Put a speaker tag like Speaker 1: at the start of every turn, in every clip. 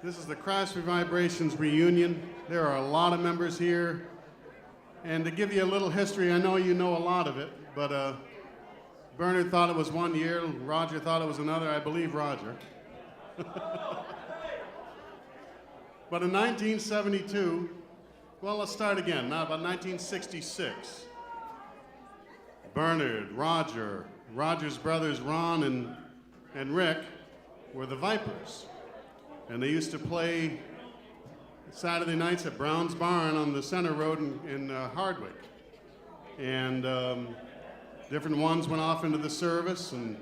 Speaker 1: This is the Craftsbury Vibrations reunion. There are a lot of members here. And to give you a little history, I know you know a lot of it, but Bernard thought it was 1 year, Roger thought it was another, I believe Roger. But in 1972, well, let's start again, now about 1966. Bernard, Roger, Roger's brothers Ron and Rick were the Vipers. And they used to play Saturday nights at Brown's Barn on the Center Road in Hardwick. And different ones went off into the service, and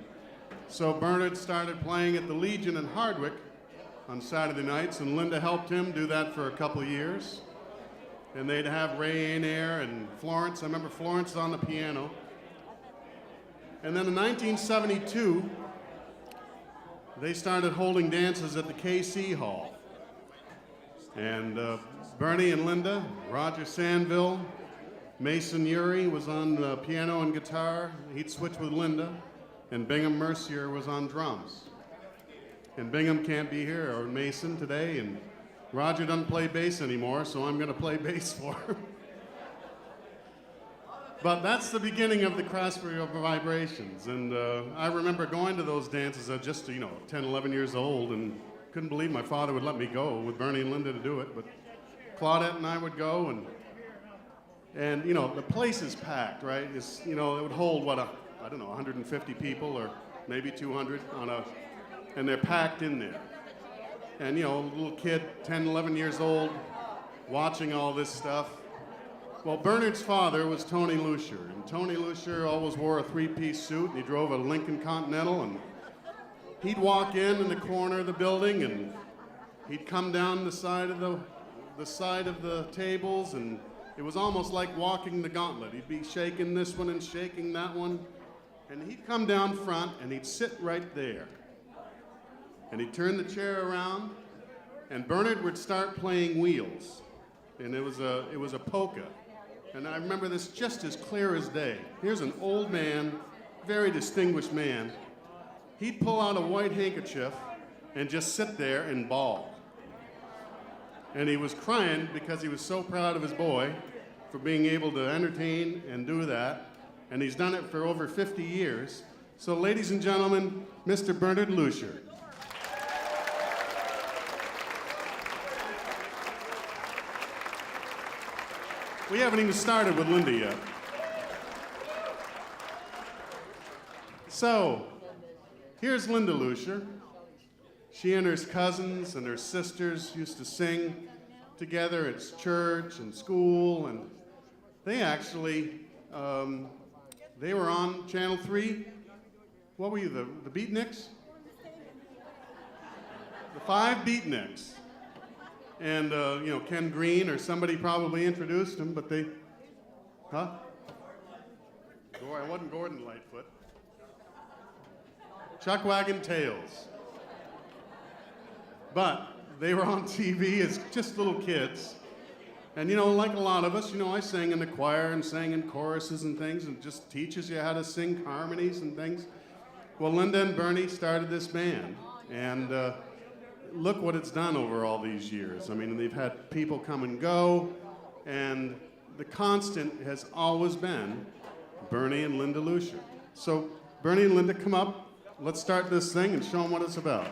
Speaker 1: so Bernard started playing at the Legion in Hardwick on Saturday nights, and Linda helped him do that for a couple of years. And they'd have Ray Ainair and Florence. I remember Florence on the piano. And then in 1972, they started holding dances at the KC Hall. And Bernie and Linda, Roger Sandville, Mason Urie was on piano and guitar. He'd switch with Linda. And Bingham Mercier was on drums. And Bingham can't be here, or Mason today, and Roger doesn't play bass anymore, so I'm gonna play bass for him. But that's the beginning of the Craftsbury Vibrations, and I remember going to those dances at just, 10, 11 years old, and couldn't believe my father would let me go with Bernie and Linda to do it, but Claudette and I would go, and the place is packed, right? It's, it would hold, 150 people, or maybe 200 and they're packed in there. And, a little kid, 10, 11 years old, watching all this stuff. Well, Bernard's father was Tony Lucier, and Tony Lucier always wore a three-piece suit, and he drove a Lincoln Continental, and he'd walk in the corner of the building, and he'd come down the side of the tables, and it was almost like walking the gauntlet. He'd be shaking this one and shaking that one, and he'd come down front, and he'd sit right there. And he'd turn the chair around, and Bernard would start playing wheels, and it was a polka. And I remember this just as clear as day. Here's an old man, very distinguished man. He'd pull out a white handkerchief and just sit there and bawl. And he was crying because he was so proud of his boy for being able to entertain and do that. And he's done it for over 50 years. So ladies and gentlemen, Mr. Bernard Lucier. We haven't even started with Linda yet. So, here's Linda Lucier. She and her cousins and her sisters used to sing together at church and school, and they actually, they were on Channel 3. What were you, the Beatniks? The 5 Beatniks. And, Ken Green or somebody probably introduced him, but it wasn't Gordon Lightfoot. Chuckwagon Tales. But they were on TV as just little kids. And, like a lot of us, I sang in the choir and sang in choruses and things, and it just teaches you how to sing harmonies and things. Well, Linda and Bernie started this band, and look what it's done over all these years. I mean, they've had people come and go, and the constant has always been Bernie and Linda Lucier. So, Bernie and Linda, come up. Let's start this thing and show them what it's about.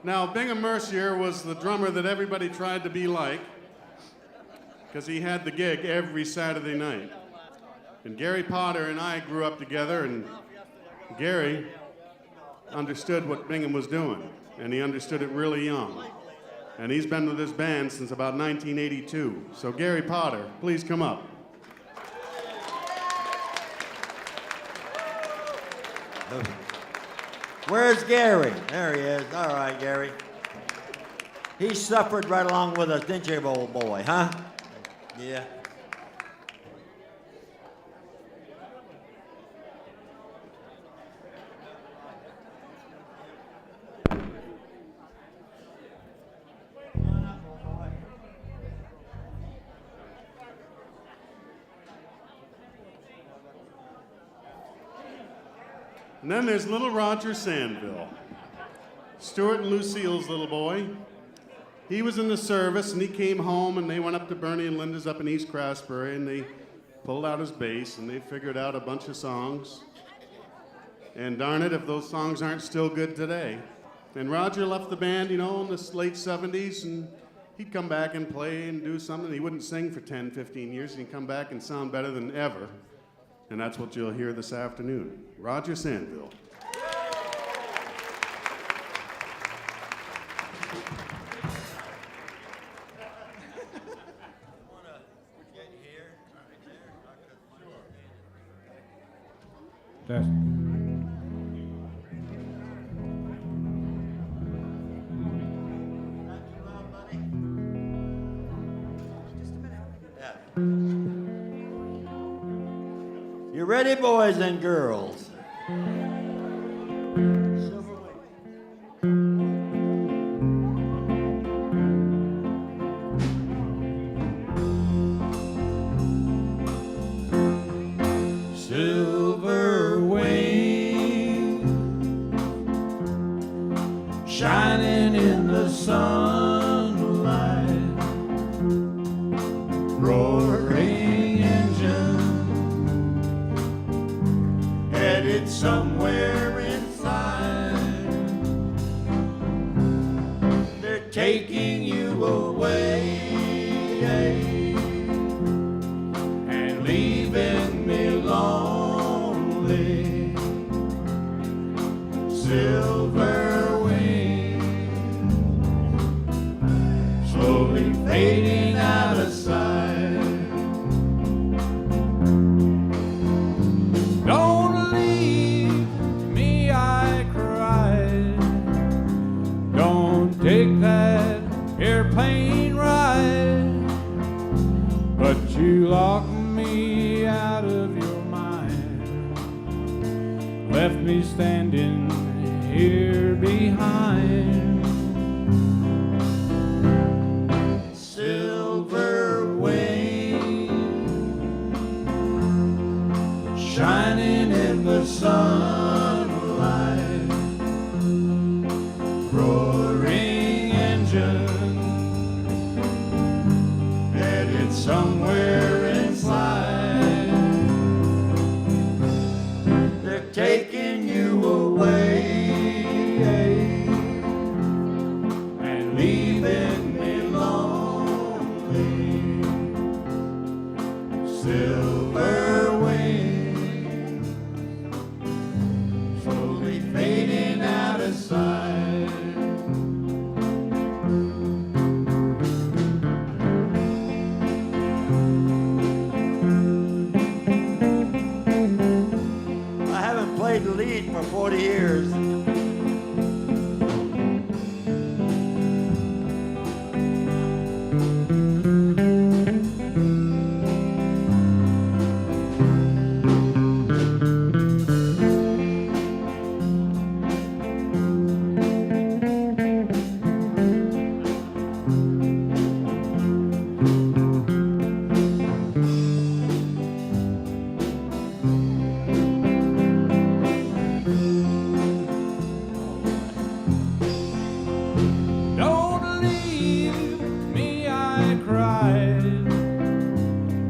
Speaker 1: Now, Bingham Mercier was the drummer that everybody tried to be like, because he had the gig every Saturday night. And Gary Potter and I grew up together, and Gary understood what Bingham was doing, and he understood it really young. And he's been with this band since about 1982. So Gary Potter, please come up.
Speaker 2: Where's Gary? There he is. All right, Gary. He suffered right along with us, didn't you, old boy, huh? Yeah.
Speaker 1: And then there's little Roger Sandville, Stuart and Lucille's little boy. He was in the service, and he came home, and they went up to Bernie and Linda's up in East Craftsbury, and they pulled out his bass, and they figured out a bunch of songs. And darn it, if those songs aren't still good today. And Roger left the band, you know, in the late 70s, and he'd come back and play and do something. He wouldn't sing for 10, 15 years, and he'd come back and sound better than ever. And that's what you'll hear this afternoon. Roger Sandville.
Speaker 3: That's
Speaker 2: You ready, boys and girls?
Speaker 3: silver wing shining in the sunlight, roaring engine headed somewhere inside. They're taking you away and leaving me lonely. Silver wing slowly fading out of sight. Don't leave me, I cried. Don't take that airplane ride. But you locked me out of your mind, left me standing here behind. Silver wing shining in the sunlight, roaring engine headed somewhere inside. They're taking you away and leaving me lonely. Silver wings slowly fading out of sight.
Speaker 2: I haven't played the lead for 40 years.
Speaker 3: Don't leave me, I cried.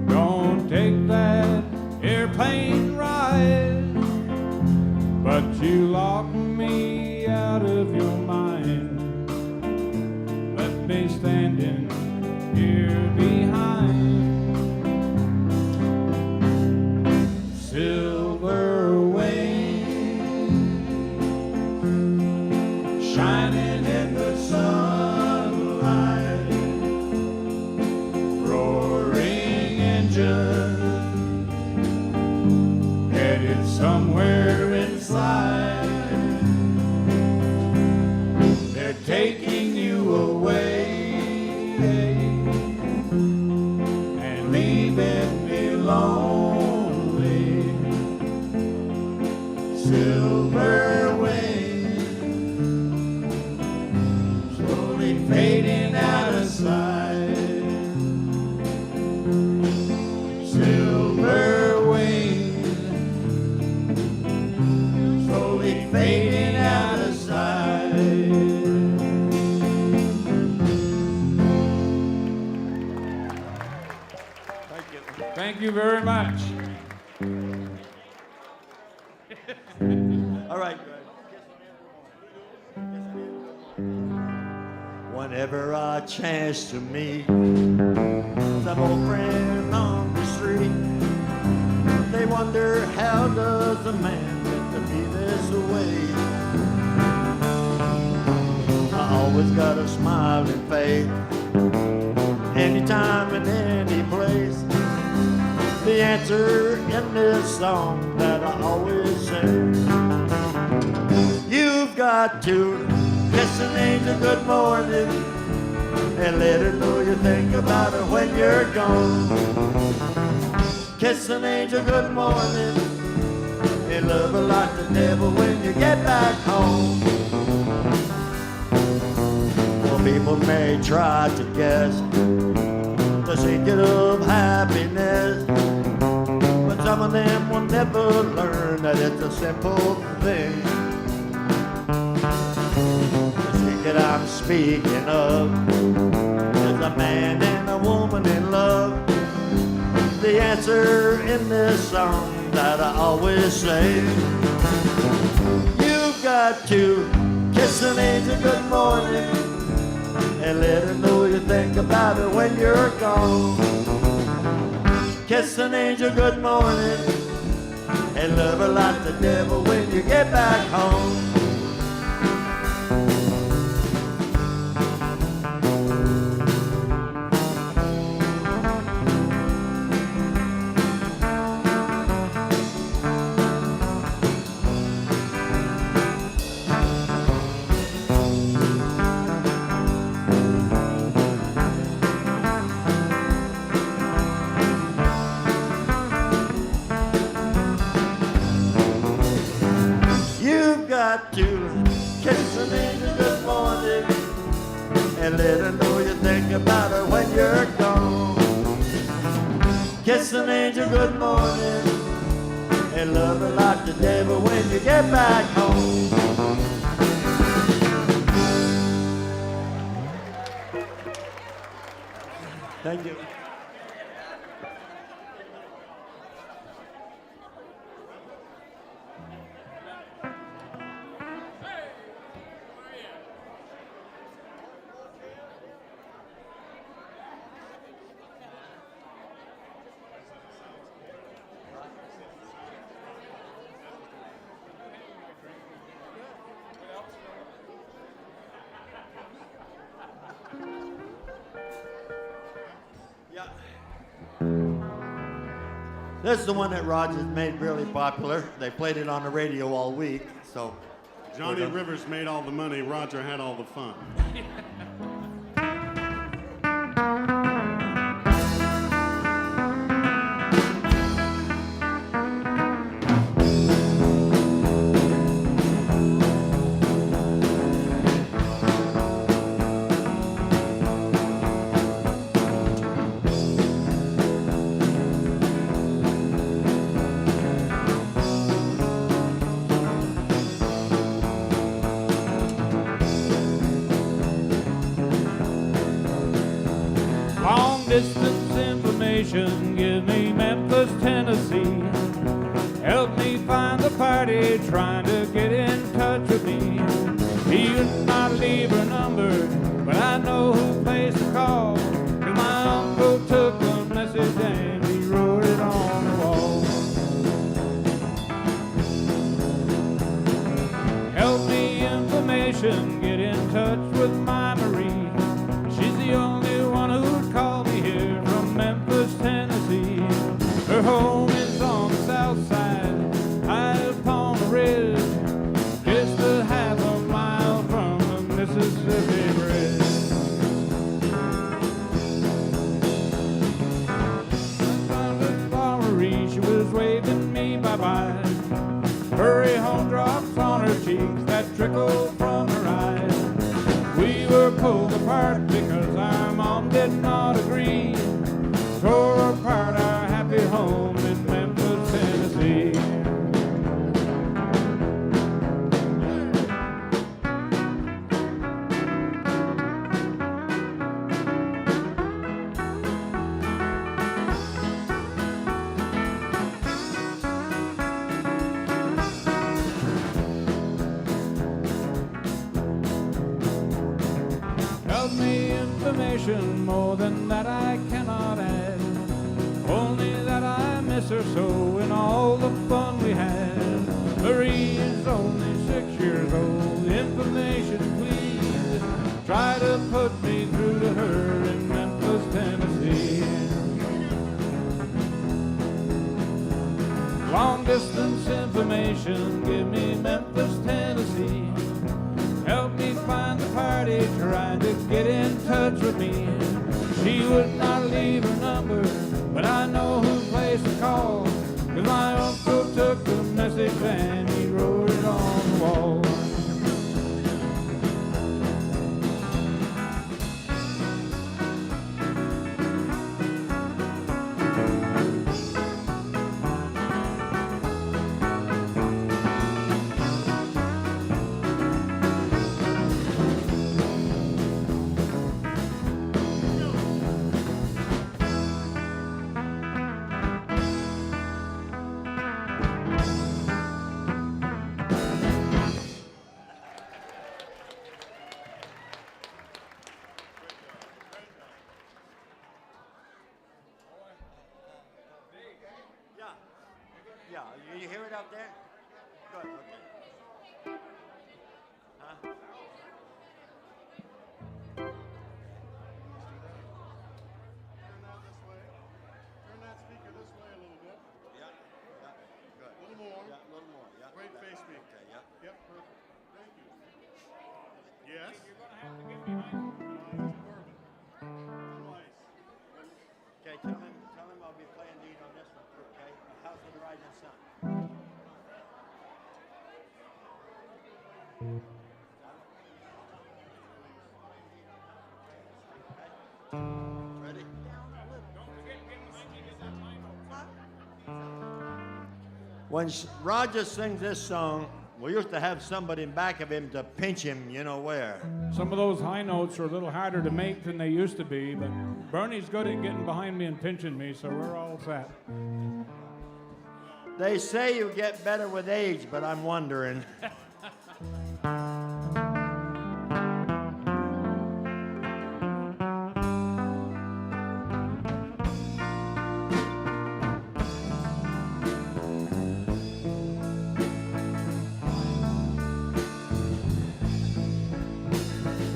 Speaker 3: Don't take that airplane ride. But you locked me out of your mind, left me standing here behind. Silver wings shining in the sunlight, roaring engine headed somewhere inside. Thank you very much.
Speaker 2: All right. Whenever I chance to meet some old friend on the street, they wonder how does a man get to be this way. I always got a smiling face, anytime and any place. The answer in this song that I always say. You've got to kiss an angel good morning and let her know you think about her when you're gone. Kiss an angel good morning and love her like the devil when you get back home. Well, people may try to guess the secret of happiness, but some of them will never learn that it's a simple thing. That I'm speaking of is a man and a woman in love. The answer in this song that I always say. You've got to kiss an angel good morning and let her know you think about her when you're gone. Kiss an angel good morning and love her like the devil when you get back home. To kiss an angel good morning and let her know you think about her when you're gone. Kiss an angel good morning and love her like the devil when you get back home. Thank you. This is the one that Rogers made really popular. They played it on the radio all week, so.
Speaker 1: Johnny Rivers made all the money, Roger had all the fun.
Speaker 3: Distance information, give me Memphis, Tennessee. Help me find the party trying to get in touch with me. He did not leave her number, but I know who placed the call. 'Cause my uncle took the message and he wrote it on the wall. Help me information, get in touch with my Marie. She's the only one who'd call me here from Memphis, Tennessee. Her home is on the south side, high upon the ridge, just a half a mile from the Mississippi Bridge. Marie, she was waving me bye-bye. Hurry home drops on her cheeks that trickle from her eyes. We were pulled apart because our mom did not agree. Tore apart our happy home in Memphis, Tennessee. information, more than that I cannot add. Only that I miss her so in all the fun we had. Marie is only 6 years old. Information, please. Try to put me through to her in Memphis, Tennessee. Long distance information, give me Memphis, Tennessee. Help me find the party trying to get in touch with me. She would not leave her number, but I know who placed the call. 'Cause my uncle took the message and he wrote it on the wall.
Speaker 2: Yeah, you hear it out there? Good, okay. Huh?
Speaker 1: Turn that this way. Turn that speaker this way a little bit.
Speaker 2: Yeah, yeah, good.
Speaker 1: A little more.
Speaker 2: Yeah, a little more, yeah.
Speaker 1: Great
Speaker 2: That-
Speaker 1: face me.
Speaker 2: Okay, yeah.
Speaker 1: Yep, perfect. Thank you. Yes?
Speaker 3: You're gonna have to give me my...
Speaker 1: Bourbon. Nice.
Speaker 2: Okay, tell him I'll be playing lead on this one, okay? House of the Rising Sun. Ready? When Roger sings this song, we used to have somebody in back of him to pinch him, you know where.
Speaker 3: Some of those high notes are a little harder to make than they used to be, but Bernie's good at getting behind me and pinching me, so we're all set.
Speaker 2: They say you get better with age, but I'm wondering.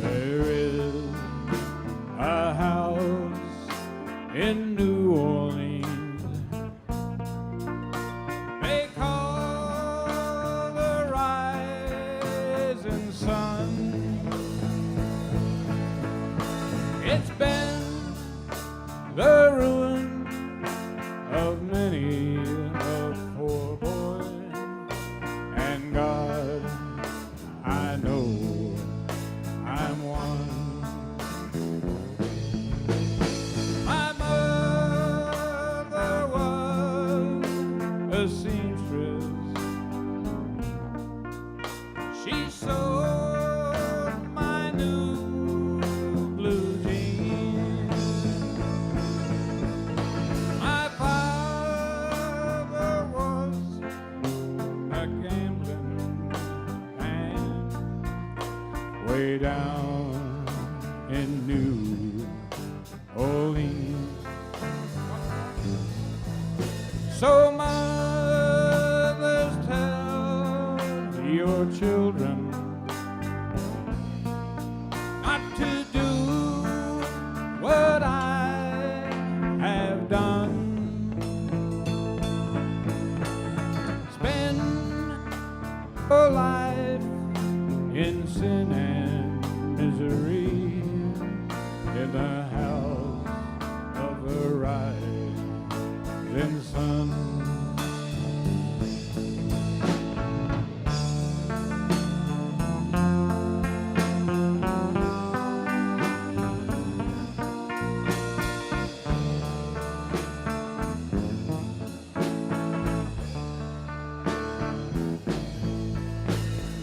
Speaker 3: There is a house in New Orleans they call the Rising Sun. It's been the ruin of many a poor boy, and God, I know I'm one. My mother was a seamstress. She sewed my new blue jeans. My father was a gambling man way down in New Orleans. So mothers, tell your children not to do what I have done. Spend your life in sin and misery in the house of the rising sun.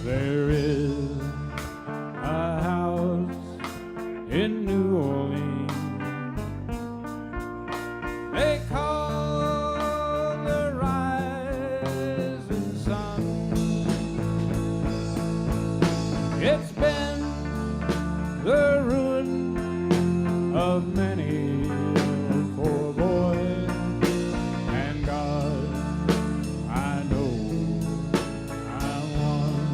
Speaker 3: There is a house in New Orleans they call the Rising Sun. It's been the ruin of many, for a boy and God, I know I'm one.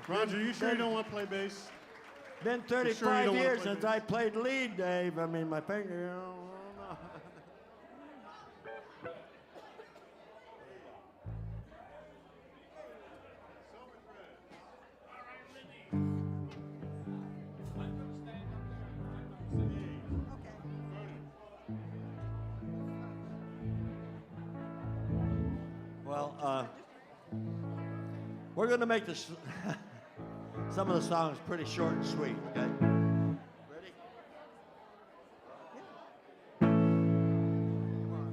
Speaker 1: Roger, you sure you don't want to play bass?
Speaker 2: Been
Speaker 1: sure you
Speaker 2: 35
Speaker 1: don't wanna
Speaker 2: years
Speaker 1: play
Speaker 2: since
Speaker 1: bass?
Speaker 2: I played lead, Dave. I mean, my finger, you know. Well, we're going to make this some of the songs pretty short and sweet, okay? Ready? Come on.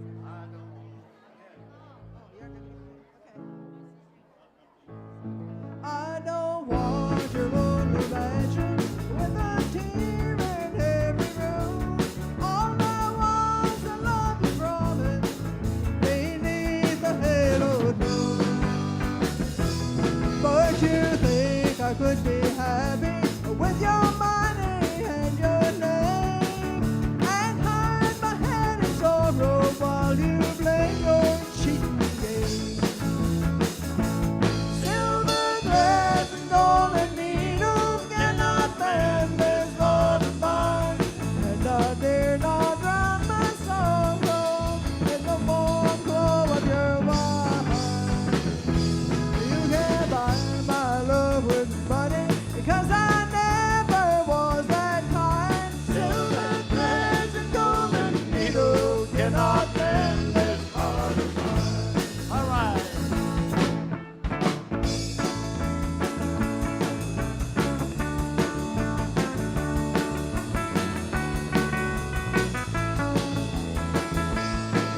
Speaker 2: I don't want your lonely mansion with a tear in every room. All I want's a love you promised beneath the halo moon. But you think I could be happy with your money and your name, and hide my head in sorrow while you play your cheating game. Silver threads and golden needles cannot mend this heart of mine, and I dare not drown my sorrow in the warm glow of your wine. You can buy my love with money, because I never was that kind. Silver threads and golden needles cannot mend this heart of mine. All right.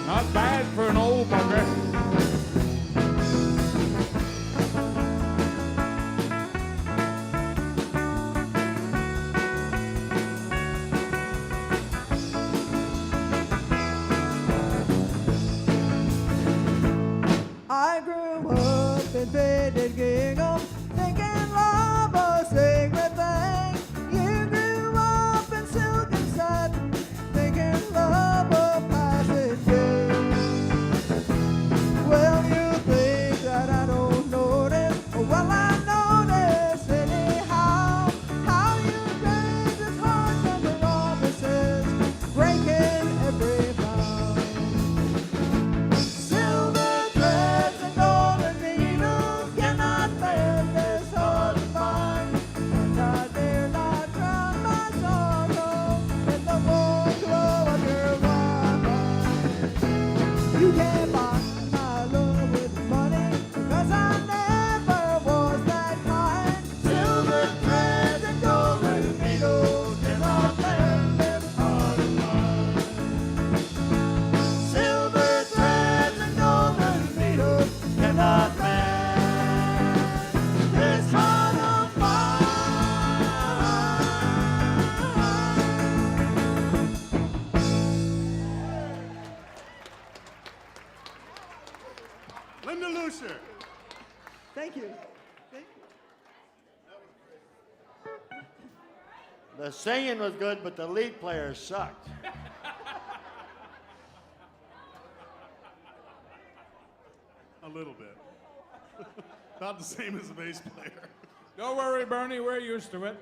Speaker 3: Not bad for an old bugger.
Speaker 2: I grew up in faded gingham, thinking love a sacred thing. You grew up in silk and satin, thinking love a passing game. Well, you think that I don't notice? Well, I notice anyhow. How you raise this heart from the promises, breaking every vow. Silver threads and golden needles cannot mend this heart of mine, and I dare not drown my sorrow in the warm glow of your wine. You can't buy my love with money, because I never was that kind. Silver threads and golden needles cannot mend this heart of mine. Silver threads and golden needles cannot mend this heart of mine.
Speaker 1: Linda Lucier.
Speaker 2: Thank you. Thank you. The singing was good, but the lead player sucked.
Speaker 1: A little bit. About the same as the bass player.
Speaker 3: Don't worry, Bernie, we're used to it.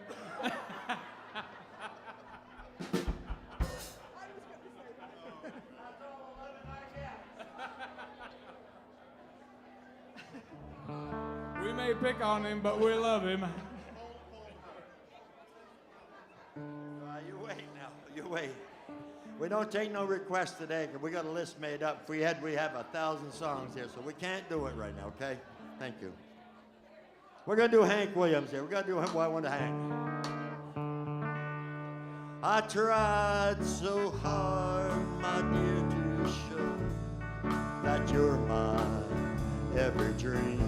Speaker 3: We may pick on him, but we love him.
Speaker 2: You wait now. You wait. We don't take no requests today, because we got a list made up. If we had, we have 1,000 songs here, so we can't do it right now, okay? Thank you. We're going to do Hank Williams here. We're going to do Why One to Hank. I tried so hard, my dear, to show that you're mine every dream.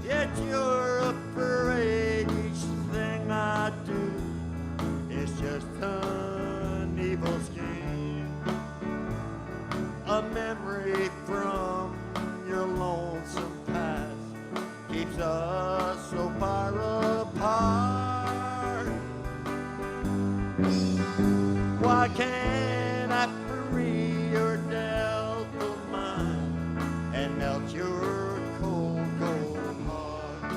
Speaker 2: Yet you're afraid each thing I do is just an evil scheme. A memory from your lonesome past keeps us so far apart. Why can't I free your doubtful mind and melt your cold, cold heart?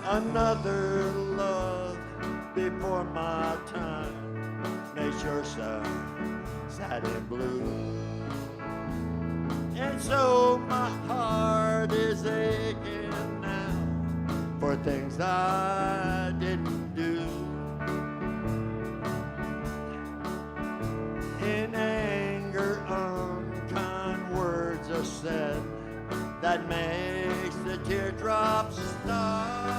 Speaker 2: Another love before my time makes your satin blue. And so my heart is aching now for things I didn't do. In anger, unkind words are said that makes the teardrops start.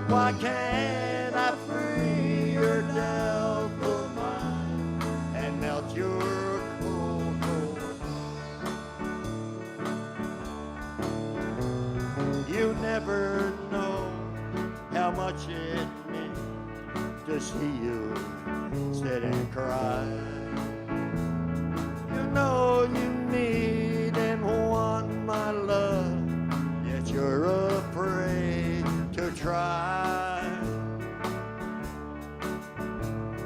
Speaker 2: Why can't I free your doubtful mind and melt your cold, cold heart? You never know how much it means to see you sit and cry. You know you need and want my love, yet you're afraid to try.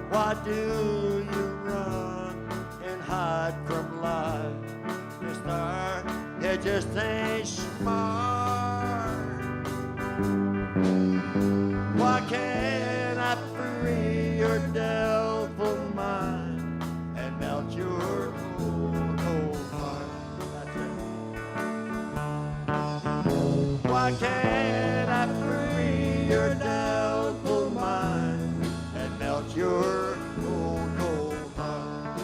Speaker 2: Why do you run and hide from life? The star, it just ain't smart. Why can't I free your doubtful mind and melt your cold, cold heart? That's it. Why can't I free your doubtful mind and melt your cold, cold heart?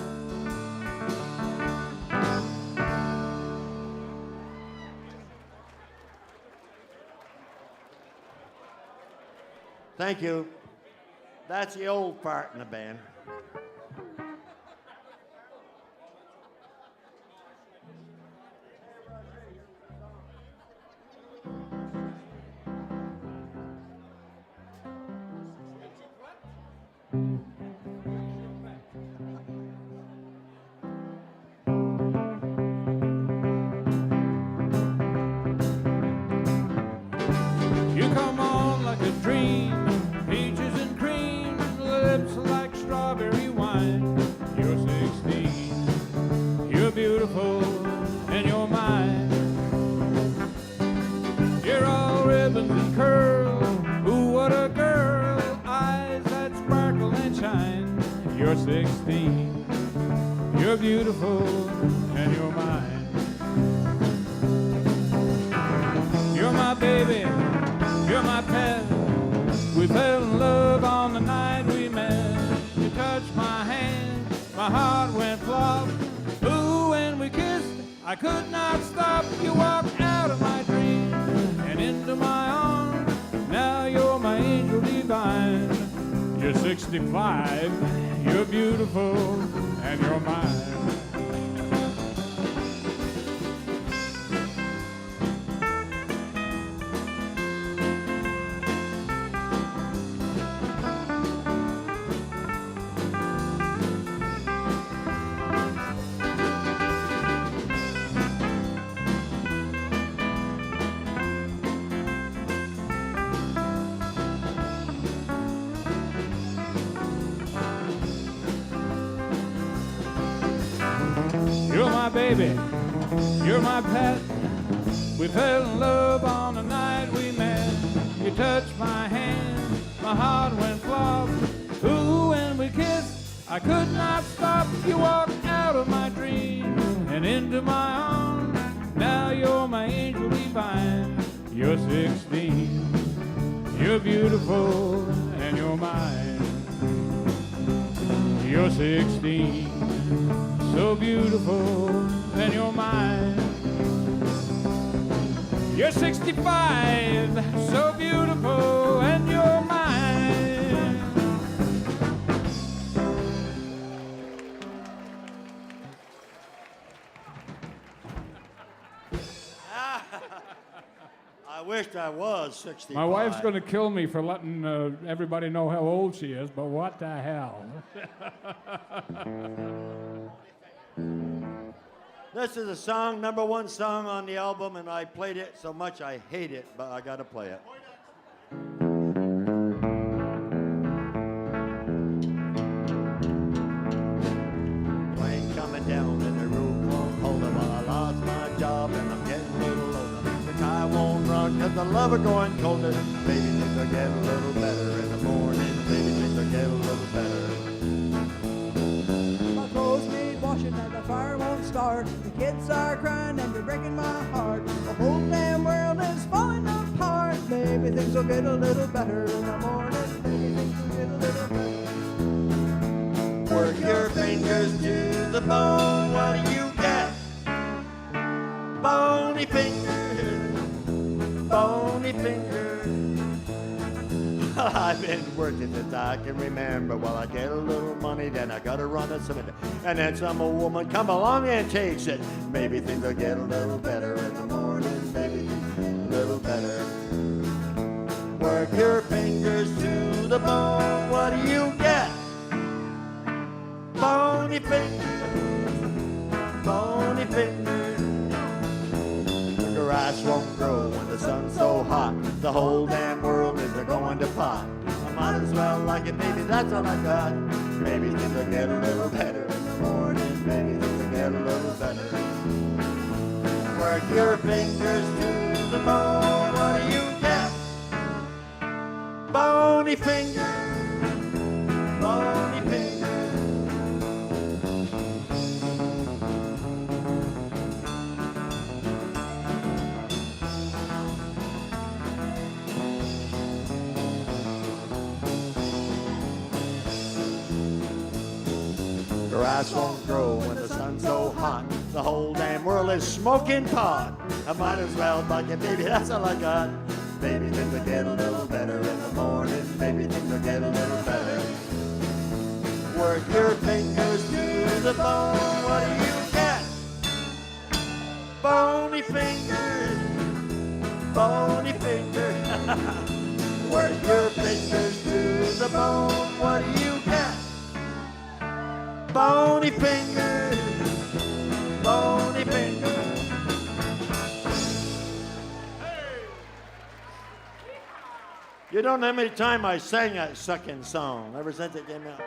Speaker 2: Thank you. That's the old part in the band.
Speaker 3: You come on like a dream, peaches and cream, lips like strawberry wine. You're 16, you're beautiful, and you're mine. You're all ribbons and curls, ooh, what a girl, eyes that sparkle and shine. You're 16, you're beautiful, and you're mine. You're my baby, you're my pet. We fell in love on the night we met. You touched my hand, my heart went flop. Ooh, when we kissed, I could not stop. You walked out of my dream and into my arms. Now you're my angel divine. You're 65, you're beautiful, and you're mine. You're my baby, you're my pet. We fell in love on the night we met. You touched my hand, my heart went flop. Ooh, when we kissed, I could not stop. You walked out of my dream and into my arms. Now you're my angel divine. You're 16, you're beautiful, and you're mine. You're 16, so beautiful, and you're mine. You're 65, so beautiful, and you're mine.
Speaker 2: wished I was 65.
Speaker 3: My wife's going to kill me for letting everybody know how old she is, but what the hell?
Speaker 2: This is a song, #1 song on the album, and I played it so much I hate it, but I gotta play it. Plane coming down and the roof won't hold it. Well, I lost my job and I'm getting a little older. The car won't run cause the love are going colder. Maybe things will get a little better in the morning. Maybe things will get a little better.
Speaker 4: My clothes need washing and the fire won't start. The kids are crying and they're breaking my heart. The whole damn world is falling apart. Maybe things will get a little better in the morning. Maybe things will get a little better.
Speaker 2: Work your fingers to the bone. What do you get? Bony fingers. Bony fingers. I've been working since I can remember. Well, I get a little money, then I gotta run a cement. And then some old woman come along and takes it. Maybe things will get a little better in the morning. Maybe things will get a little better. Work your fingers to the bone. What do you get? Bony fingers. Bony fingers. The grass won't grow when the sun's so hot. The whole damn world is going to pot. I might as well like it, baby, that's all I got. Maybe things will get a little better in the morning. Maybe things will get a little better. Work your fingers to the bone. What do you get? Bony fingers. Bony fingers. Grass won't grow when the sun's so hot. The whole damn world is smoking pot. I might as well bug it, baby, that's all I got. Maybe things will get a little better in the morning. Maybe things will get a little better. Work your fingers to the bone. What do you get? Bony fingers. Bony fingers. Work your fingers to the bone. What do you get? Bony fingers, bony fingers. You don't know how many times I sang that sucking song ever since it came out.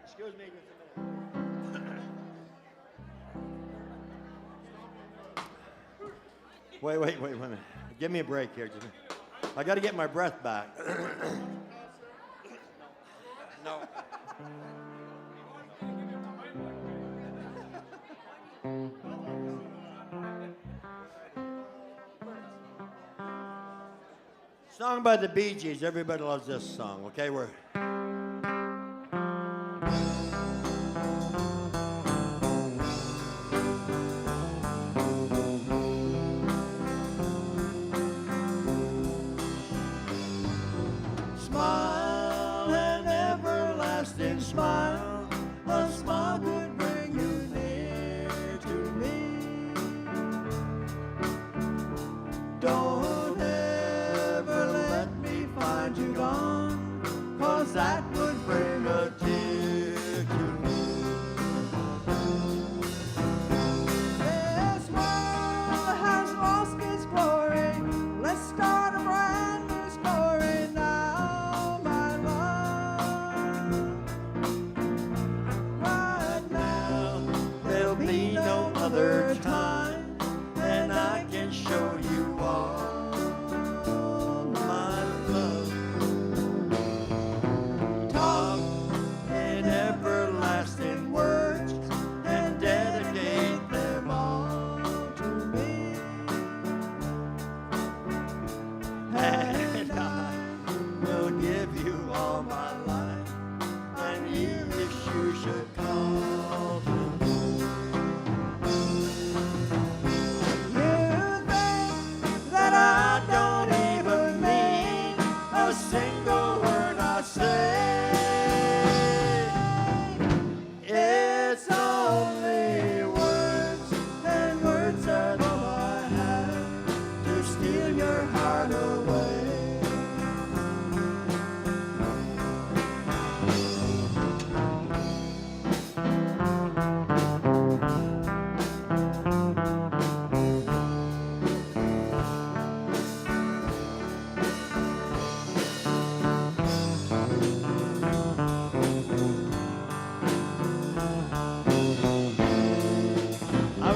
Speaker 2: Excuse me just a minute. Wait a minute. Give me a break here. I got to get my breath back. No. Song by the Bee Gees. Everybody loves this song. Okay, we're. Smile, an everlasting smile. A smile could bring you near to me. Don't ever let me find you gone, 'cause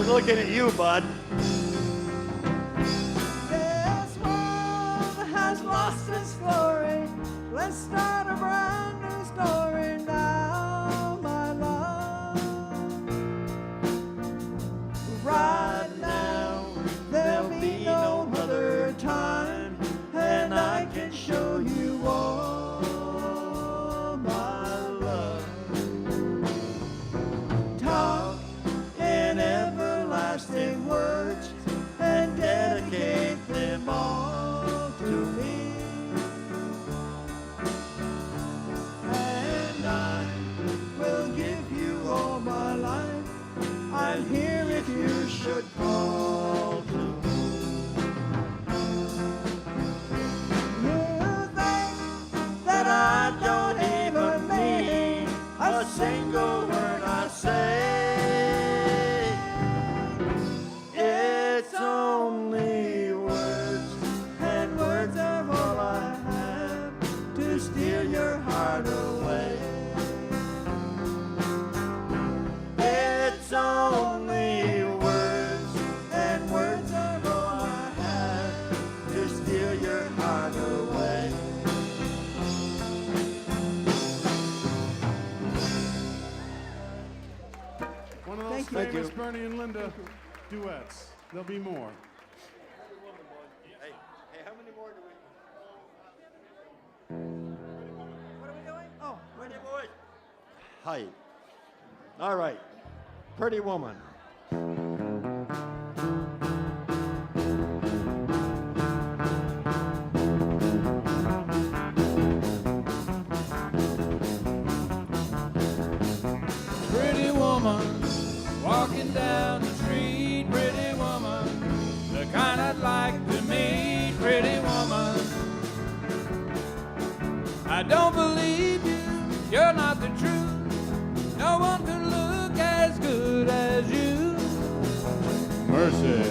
Speaker 2: looking at you, bud.
Speaker 4: This world has lost its glory. Let's start a brand new story now, my love. Right now, there'll be no other time, and I can show you all my love. Talk in everlasting words and dedicate them all to me. And I will give you all my life. I'm here if you should call to me. You think that I don't even mean a single word I say. It's only words, and words are all I have to steal your heart away. It's only words, and words are all I have to steal your heart away.
Speaker 1: One of those
Speaker 4: Thank you.
Speaker 1: famous
Speaker 2: Thank you.
Speaker 1: Bernie and Linda duets. There'll be more.
Speaker 2: Hey, how many more do we?
Speaker 4: What are we doing? Oh,
Speaker 2: Pretty boys. Hi. All right. Pretty woman.
Speaker 3: Pretty woman, walking down the street. Pretty woman, the kind I'd like to meet. Pretty woman, I don't believe you, you're not the truth. No one could look as good as you. Mercy.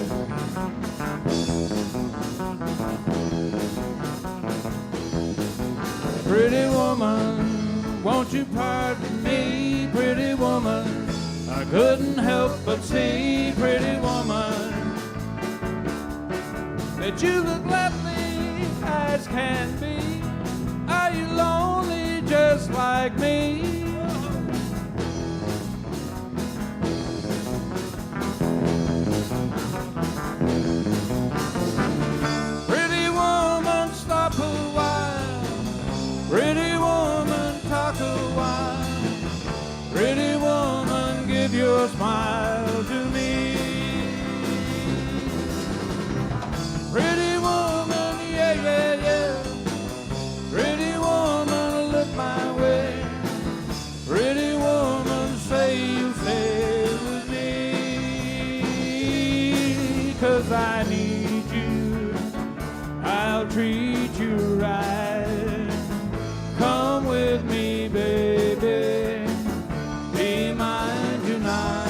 Speaker 3: Pretty woman, won't you pardon me? Pretty woman, I couldn't help but see. Pretty woman, that you look lovely as can be. Are you lonely just like me? Pretty woman, stop a while. Pretty woman, talk a while. Pretty woman, give your smile to me. Pretty woman, yeah, yeah, yeah. Pretty woman, look my way. Pretty woman, say you stay with me. 'Cause I need you, I'll treat you right. Come with me, baby, be mine tonight.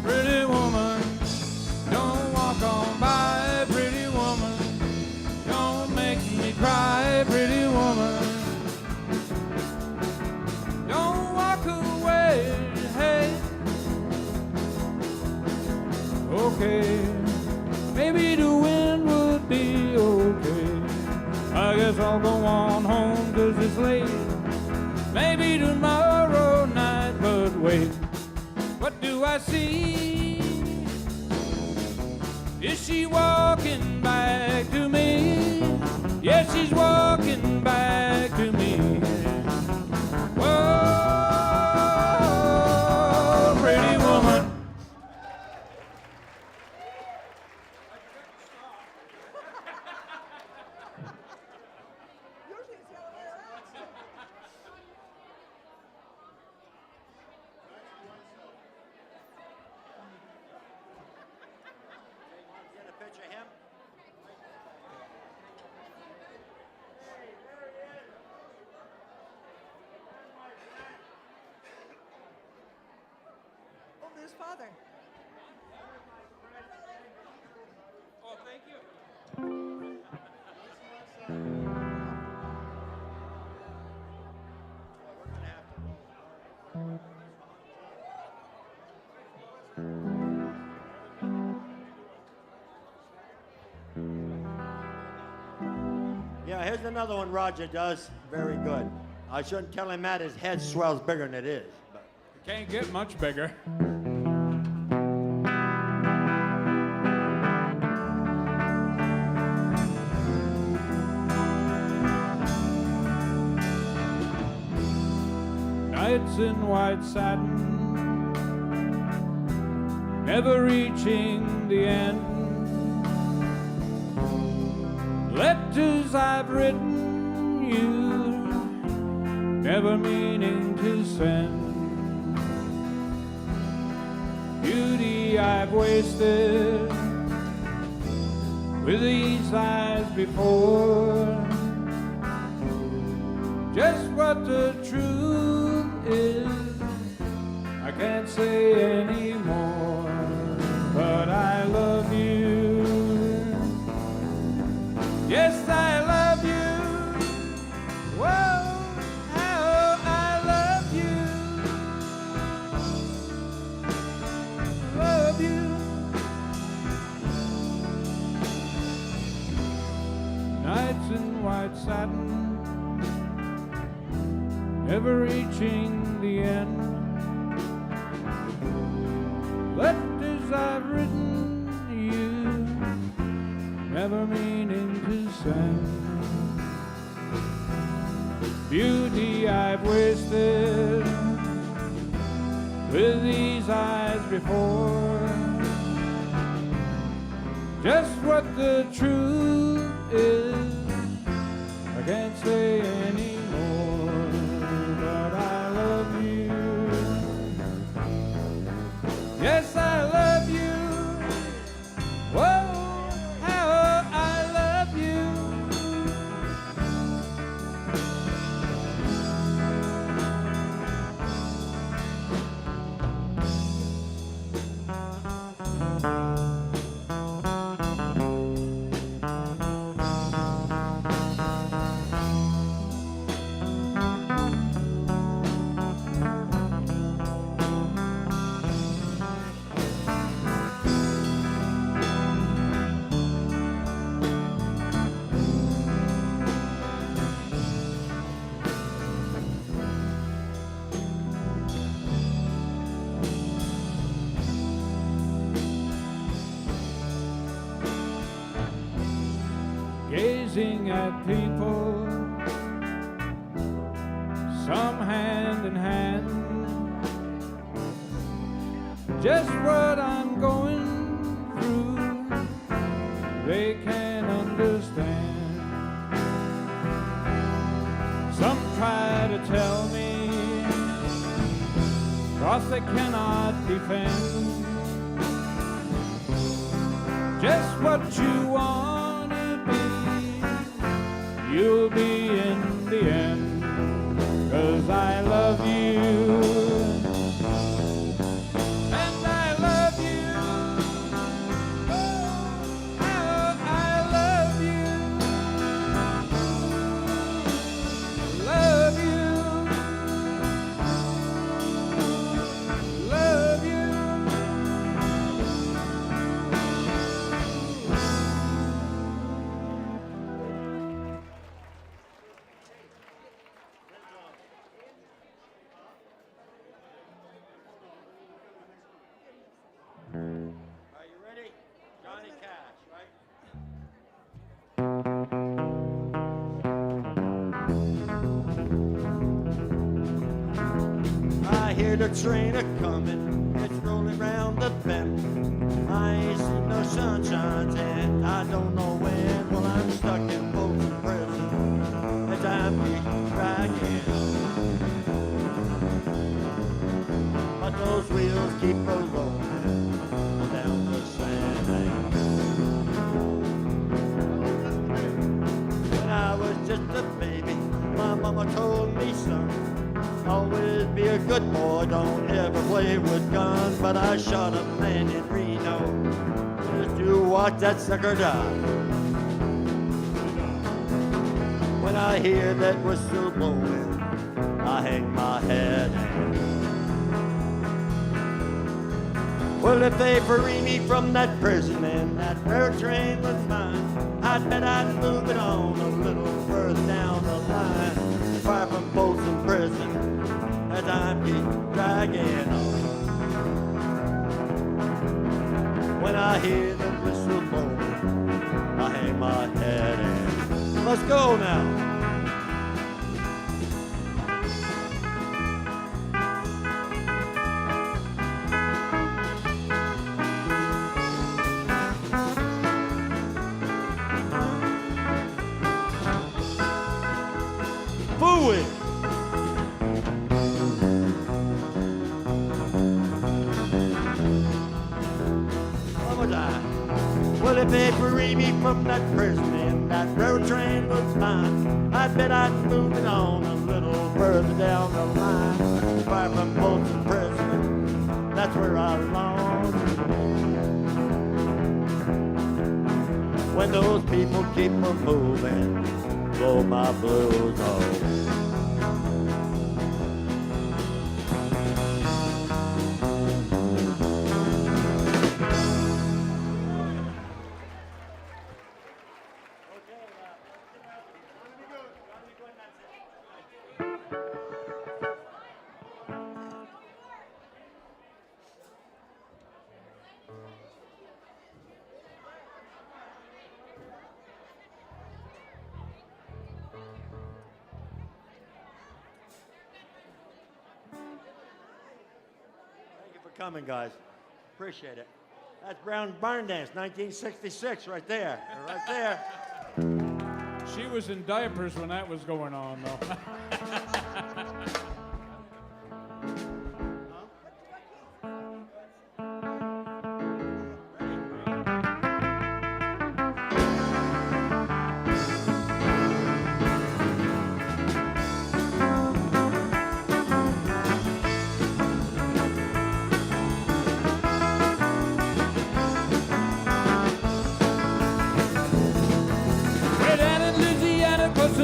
Speaker 3: Pretty woman, don't walk on by. Pretty woman, don't make me cry. Pretty woman, don't walk away. Hey, okay, maybe the wind would be okay. I guess I'll go on home 'cause it's late. Maybe tomorrow night, but wait, what do I see? Is she walking back to me? Yes, she's walking back to me. Whoa, pretty woman.
Speaker 4: usually it's the other way around.
Speaker 2: Get a picture of him?
Speaker 4: Oh, there's Father.
Speaker 3: Oh, thank you.
Speaker 2: We're gonna have Here's another one Roger does very good. I shouldn't tell him that his head swells bigger than it is. But.
Speaker 3: It can't get much bigger. Nights in white satin, never reaching the end. Letters I've written you, never meaning to send. Beauty I've wasted with these eyes before. Just what the truth is, I can't say anymore, but I love you. Yes, I love you. Whoa, how I love you. Love you. Nights in white satin, never reaching the end. Letters I've written you, never meaning to send. Beauty I've wasted with these eyes before. Just what the truth is, I can't say anymore, but I love you. Yes, I love you. Whoa, how I love you. Gazing at people, some hand in hand, just what I'm going through, they can't understand. Some try to tell me, 'cause they cannot defend just what you want. You'll be in the end, 'cause I love you, and I love you, oh, how I love you, love you, love you.
Speaker 2: Are you ready? Johnny Cash, right? I hear the train a-comin', it's rolling round the bend. I ain't seen no sunshine and I don't know when. Well, I'm stuck in Folsom Prison, and time be cracking. But those wheels keep a-rolling down the sand. When I was just a baby, my mama told me, son, always be a good boy, don't ever play with guns. But I shot a man in Reno just to watch that sucker die. When I hear that whistle blowing, I hang my head. Well, if they free me from that prison and that railroad train was mine, I'd bet I'd move it on a little further down the line, far from Folsom Prison as I'm keep dragging on. When I hear the whistle blowing, I hang my head and let's go now. Fooey. One more time. Well, if they free me from that prison and that railroad train was mine, I bet I'd move it on a little further down the line, far from Folsom Prison. That's where I belong. When those people keep on moving, blow my blues off. Coming, guys. Appreciate it. That's Brown Barn Dance, 1966, right there. Right there.
Speaker 3: She was in diapers when that was going on, though.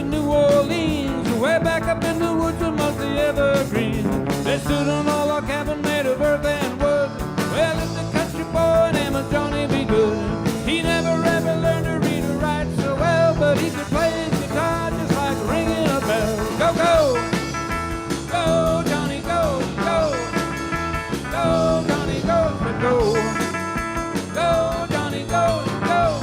Speaker 3: New Orleans, way back up in the woods amongst the evergreens. They stood on a log cabin made of earth and wood. Well, if the country boy named Johnny be good, he never ever learned to read or write so well, but he could play his guitar just like ringing a bell. Go, go, go, Johnny, go, go, go, Johnny, go, go, go, Johnny, go, go.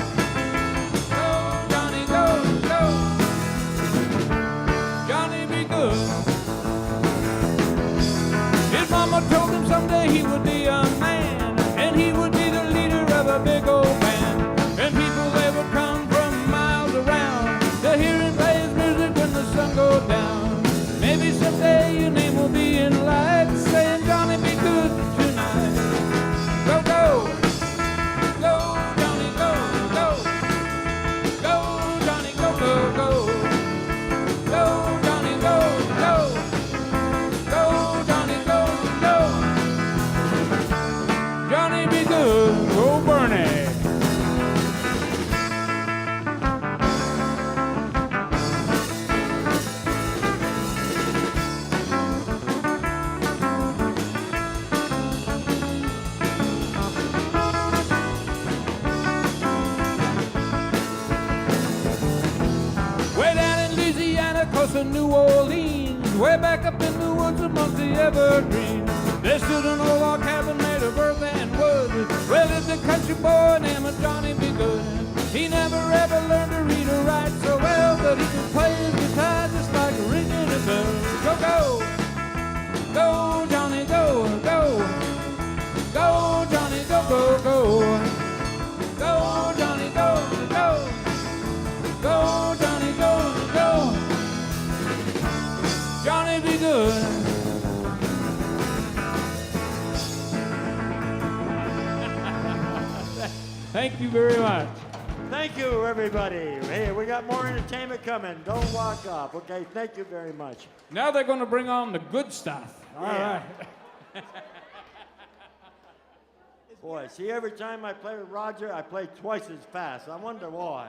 Speaker 3: His mama told him someday he would be a man, and he would be the leader of a big old band. And people, they would come from miles around to hear him play his music when the sun goes down. Maybe someday your name will be in lights saying, Johnny, be good tonight. Go, go, go, Johnny, go, go, go, Johnny, go, go, go, go, Johnny, go, go. Go, Johnny, go, go. Johnny be good, go Bernie. Way down in Louisiana, close to New Orleans, way back up in the woods amongst the evergreens. They stood in a log cabin made of earth and wood. Well, if the country boy named Johnny be good, he never ever learned to read or write so well, but he could play his guitar just like ringing a bell. Go, go, go, Johnny, go, go, go, Johnny, go, go, go, go, Johnny, go, go, go, Johnny, go, go. Johnny be good. Thank you very much.
Speaker 2: Thank you, everybody. Hey, we got more entertainment coming. Don't walk off. Okay, thank you very much.
Speaker 3: Now they're going to bring on the good stuff. All right.
Speaker 2: Boy, see, every time I play with Roger, I play twice as fast. I wonder why.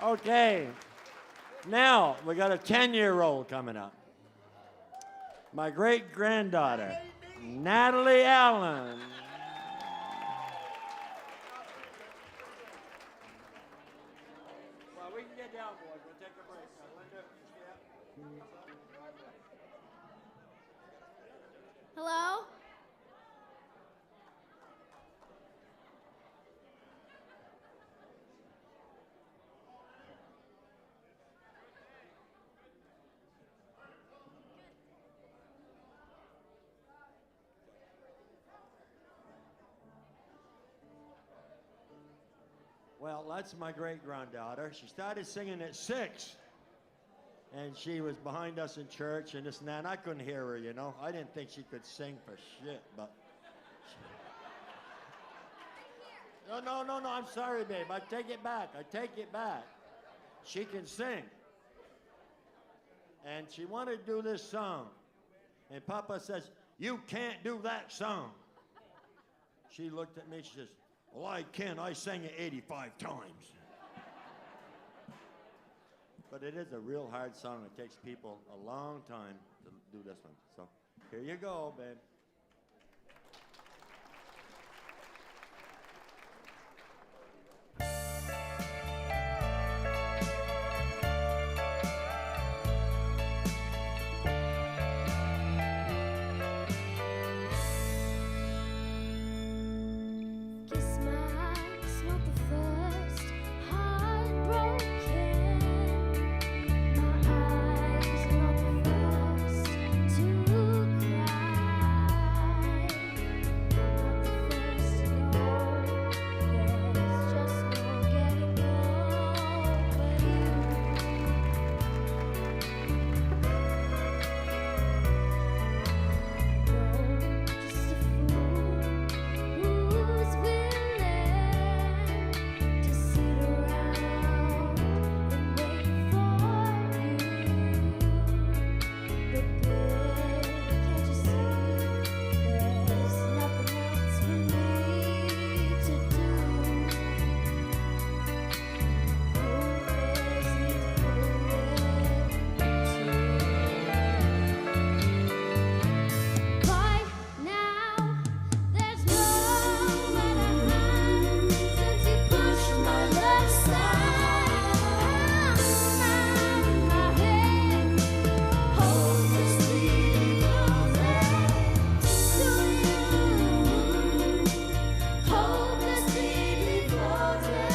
Speaker 2: Okay. Now, we got a 10-year-old coming up. My great-granddaughter, Natalie Allen. Well, we can get down, boys. We'll take a break. Linda,
Speaker 5: Hello?
Speaker 2: Well, that's my great-granddaughter. She started singing at 6. And she was behind us in church and this and that. And I couldn't hear her, you know. I didn't think she could sing for shit, but... No, I'm sorry, babe. I take it back. She can sing. And she wanted to do this song. And Papa says, "You can't do that song." She looked at me, she says, "Well, I can. I sang it 85 times. But it is a real hard song. It takes people a long time to do this one. So here you go, babe.
Speaker 5: Kiss my eyes, not the first heartbroken. My eyes, not the first to cry. Not the first to know there's just no getting over you. Just a fool who's willing to sit around and wait for you. But babe, can't you see there's nothing else for me to do? Who is he Right now, there's nowhere to hide since you pushed my love aside. I'm in my head, hopelessly devoted to you. Hopelessly devoted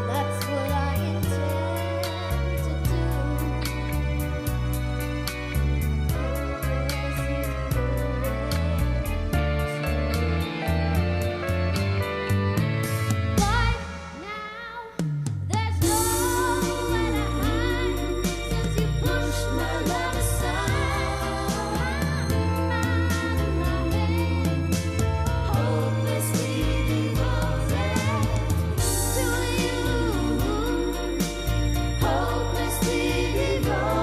Speaker 5: That's what I intend to do. Right now, there's nowhere to hide since you pushed my love aside. I'm in my head, hopelessly devoted to you. Hopelessly devoted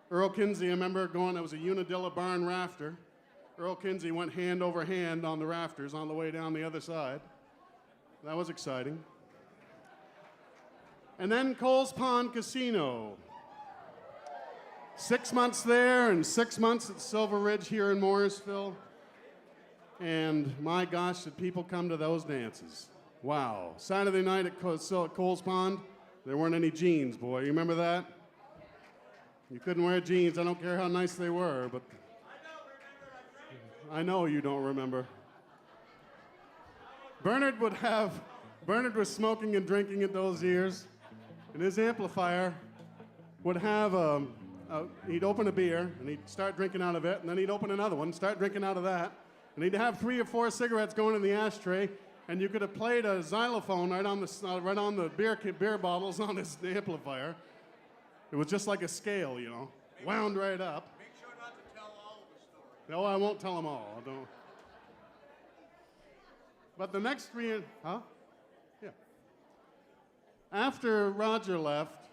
Speaker 1: Earl Kinsey, I remember going, it was a Unadilla barn rafter. Earl Kinsey went hand over hand on the rafters on the way down the other side. That was exciting. And then Coles Pond Casino. 6 months there and 6 months at Silver Ridge here in Morrisville. And my gosh, did people come to those dances. Wow. Saturday night at Coles Pond, there weren't any jeans, boy. You remember that? You couldn't wear jeans. I don't care how nice they were, but I know you don't remember. Bernard was smoking and drinking in those years, and his amplifier would have he'd open a beer, and he'd start drinking out of it, and then he'd open another one, start drinking out of that, and he'd have 3 or 4 cigarettes going in the ashtray, and you could have played a xylophone right on the beer bottles on his amplifier. It was just like a scale, you know, wound right up.
Speaker 6: Make sure not to tell all of the stories.
Speaker 1: No, I won't tell them all. I don't. But the next 3, huh? Yeah. After Roger left,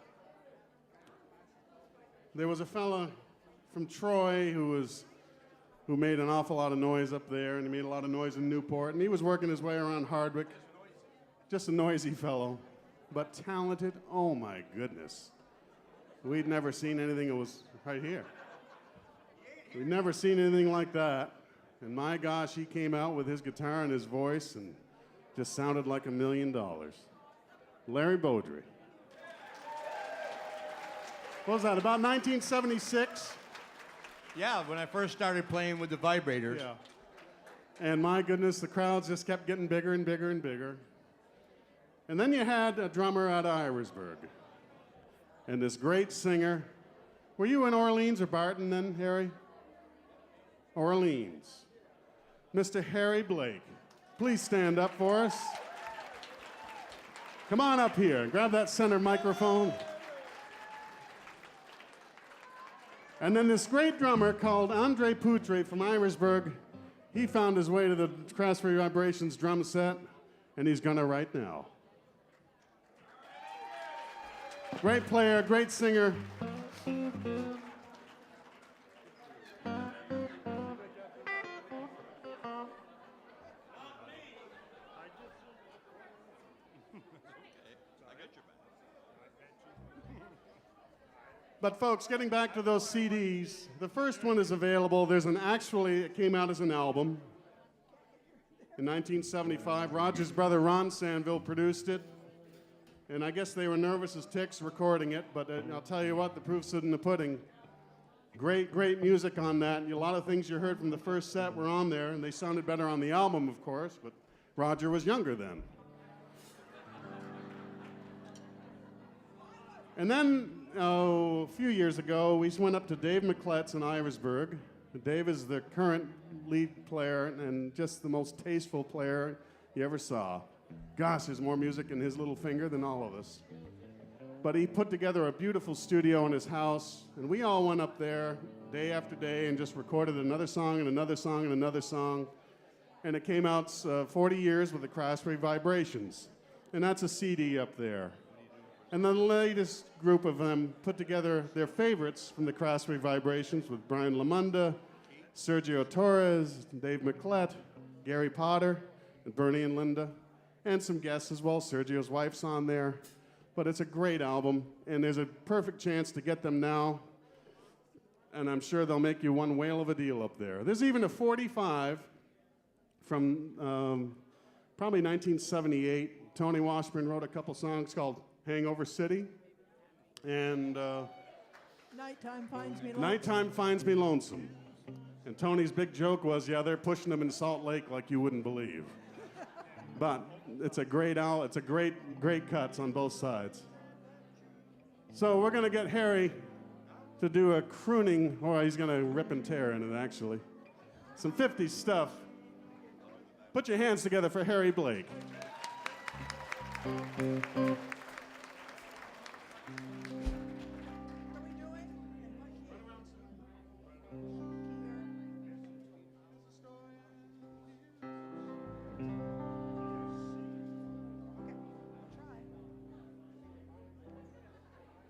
Speaker 1: there was a fella from Troy who made an awful lot of noise up there, and he made a lot of noise in Newport, and he was working his way around Hardwick. Just a noisy fellow, but talented. Oh my goodness. We'd never seen anything that was right here. We'd never seen anything like that. And my gosh, he came out with his guitar and his voice and just sounded like $1 million. Larry Beaudry. What was that, about 1976?
Speaker 2: Yeah, when I first started playing with the vibrators.
Speaker 1: Yeah. And my goodness, the crowds just kept getting bigger and bigger and bigger. And then you had a drummer out of Irisburg. And this great singer. Were you in Orleans or Barton then, Harry? Orleans. Mr. Harry Blake. Please stand up for us. Come on up here and grab that center microphone. And then this great drummer called Andre Poutre from Irisburg, he found his way to the Craftsbury Vibrations drum set, and he's gonna right now. Great player, great singer. But folks, getting back to those CDs, the first one is available. It came out as an album. In 1975, Roger's brother Ron Sanville produced it. And I guess they were nervous as ticks recording it, but I'll tell you what, the proof's in the pudding. Great, great music on that. A lot of things you heard from the first set were on there, and they sounded better on the album, of course, but Roger was younger then. And then, a few years ago, we went up to Dave McClet's in Irisburg. Dave is the current lead player and just the most tasteful player you ever saw. Gosh, there's more music in his little finger than all of us. But he put together a beautiful studio in his house, and we all went up there day after day and just recorded another song and another song and another song. And it came out 40 years with the Craftsbury Vibrations. And that's a CD up there. And the latest group of them put together their favorites from the Craftsbury Vibrations with Brian Lamunda, Sergio Torres, Dave McClett, Gary Potter, and Bernie and Linda, and some guests as well. Sergio's wife's on there. But it's a great album, and there's a perfect chance to get them now, and I'm sure they'll make you one whale of a deal up there. There's even a 45 from probably 1978. Tony Washburn wrote a couple songs called Hangover City, and
Speaker 4: Nighttime finds me lonesome.
Speaker 1: Nighttime Finds Me Lonesome. And Tony's big joke was, yeah, they're pushing them in Salt Lake like you wouldn't believe. But it's a great great cuts on both sides. So we're gonna get Harry to do a crooning, or he's gonna rip and tear in it actually. Some 50s stuff. Put your hands together for Harry Blake.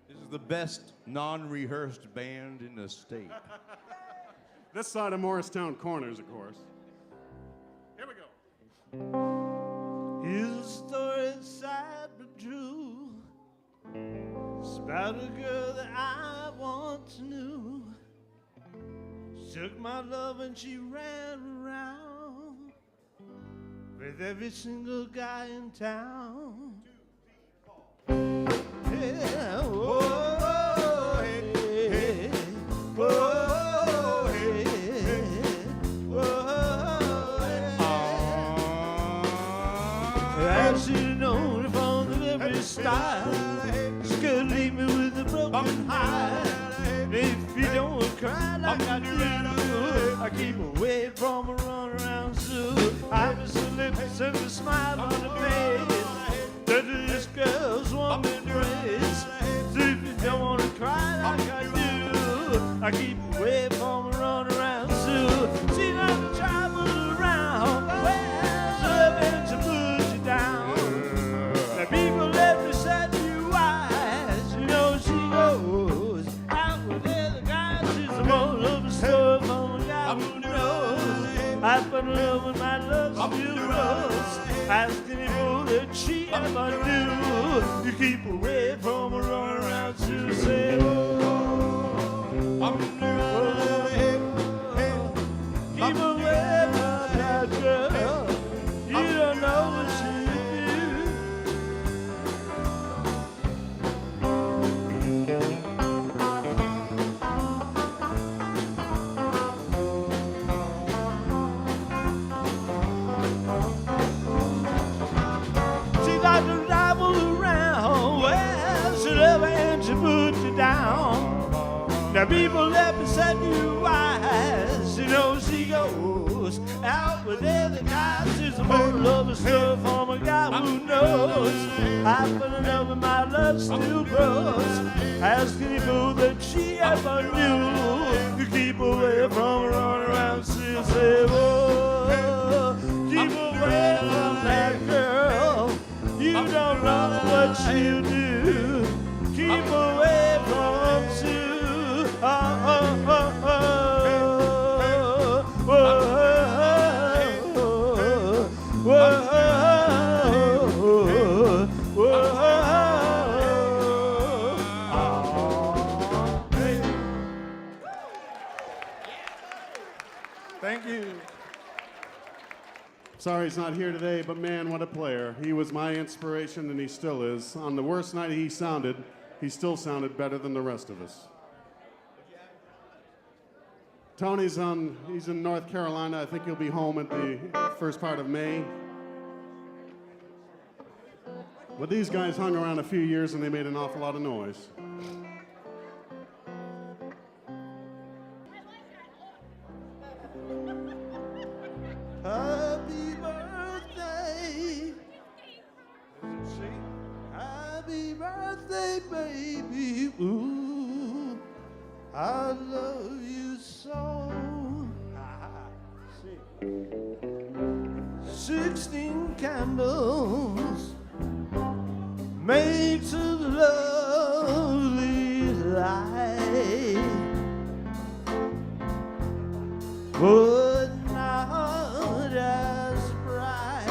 Speaker 2: This is the best non-rehearsed band in the state.
Speaker 1: This side of Morristown Corners, of course. Here we go.
Speaker 2: Here's a story sad but true. It's about a girl that I once knew. She took my love and she ran around. with every single guy in town. Yeah, whoa, hey, hey, whoa, hey, whoa, hey. As you know, from every style, just could leave me with a broken heart. If you don't cry like I do, I keep away from a runaround zoo. I miss the lips and the smile on the face that this girl's want to embrace. So if you don't want to cry like I do, I keep away from a runaround zoo. See, like to travel around, where's loving to put you down? Now people let me set you wise, you know she goes out with the other guys. She's a more of a story from a guy who knows. I fell in love with my love still grows. Asking if all that she ever knew. You keep away from a runaround to say, oh, keep away from that girl. You don't know what she down. Now people let me set you wise. You know she goes out with other guys. She's a more love and stuff from a guy who knows. I fell in love with my love still grows. Asking you for that she ever knew. You keep away from her run around. She'll say, oh, keep away from that girl. You don't know what she'll do. Keep away from Sue. Oh, oh, oh, oh. Whoa, whoa, whoa, whoa. Thank you.
Speaker 1: Sorry he's not here today, but man, what a player. He was my inspiration, and he still is. On the worst night he still sounded better than the rest of us. Tony's he's in North Carolina. I think he'll be home at the first part of May. But these guys hung around a few years and they made an awful lot of noise.
Speaker 2: Happy birthday. Happy birthday, baby. Ooh, I love you so. 16 candles makes a lovely light. But not as bright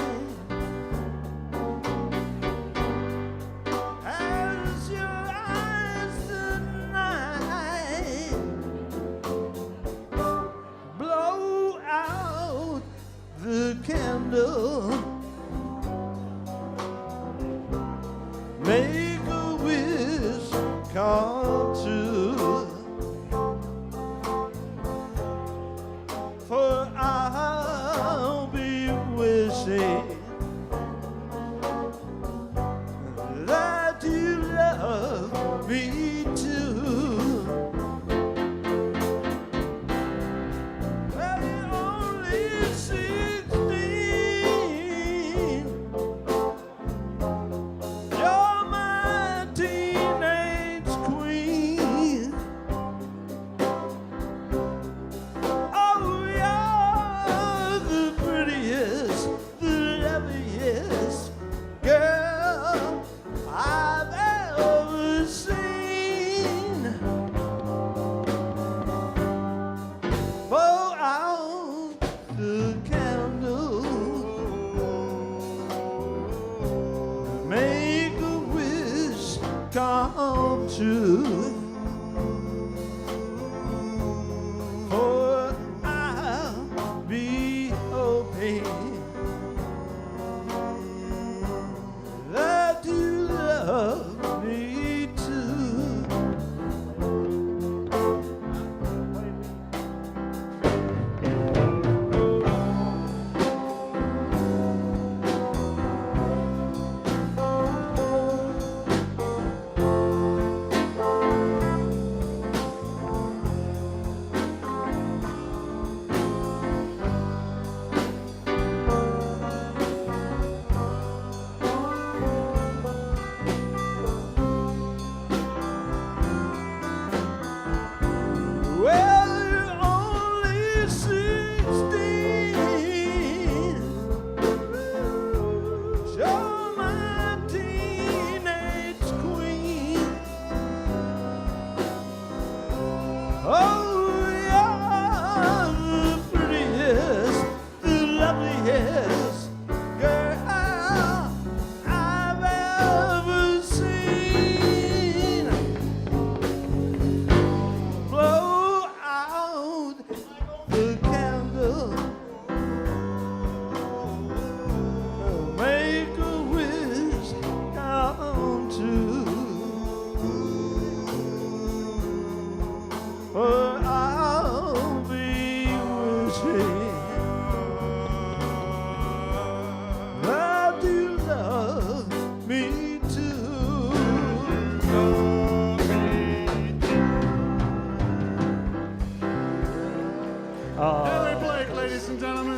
Speaker 2: as your eyes tonight. Blow out the candle, make a wish come true. For I'll be wishing that you love me too. Well, you're only 16. You're my teenage queen. Oh, you're the prettiest, the loveliest girl I've ever seen. Blow out the candle, make a wish come true. For I'll be hoping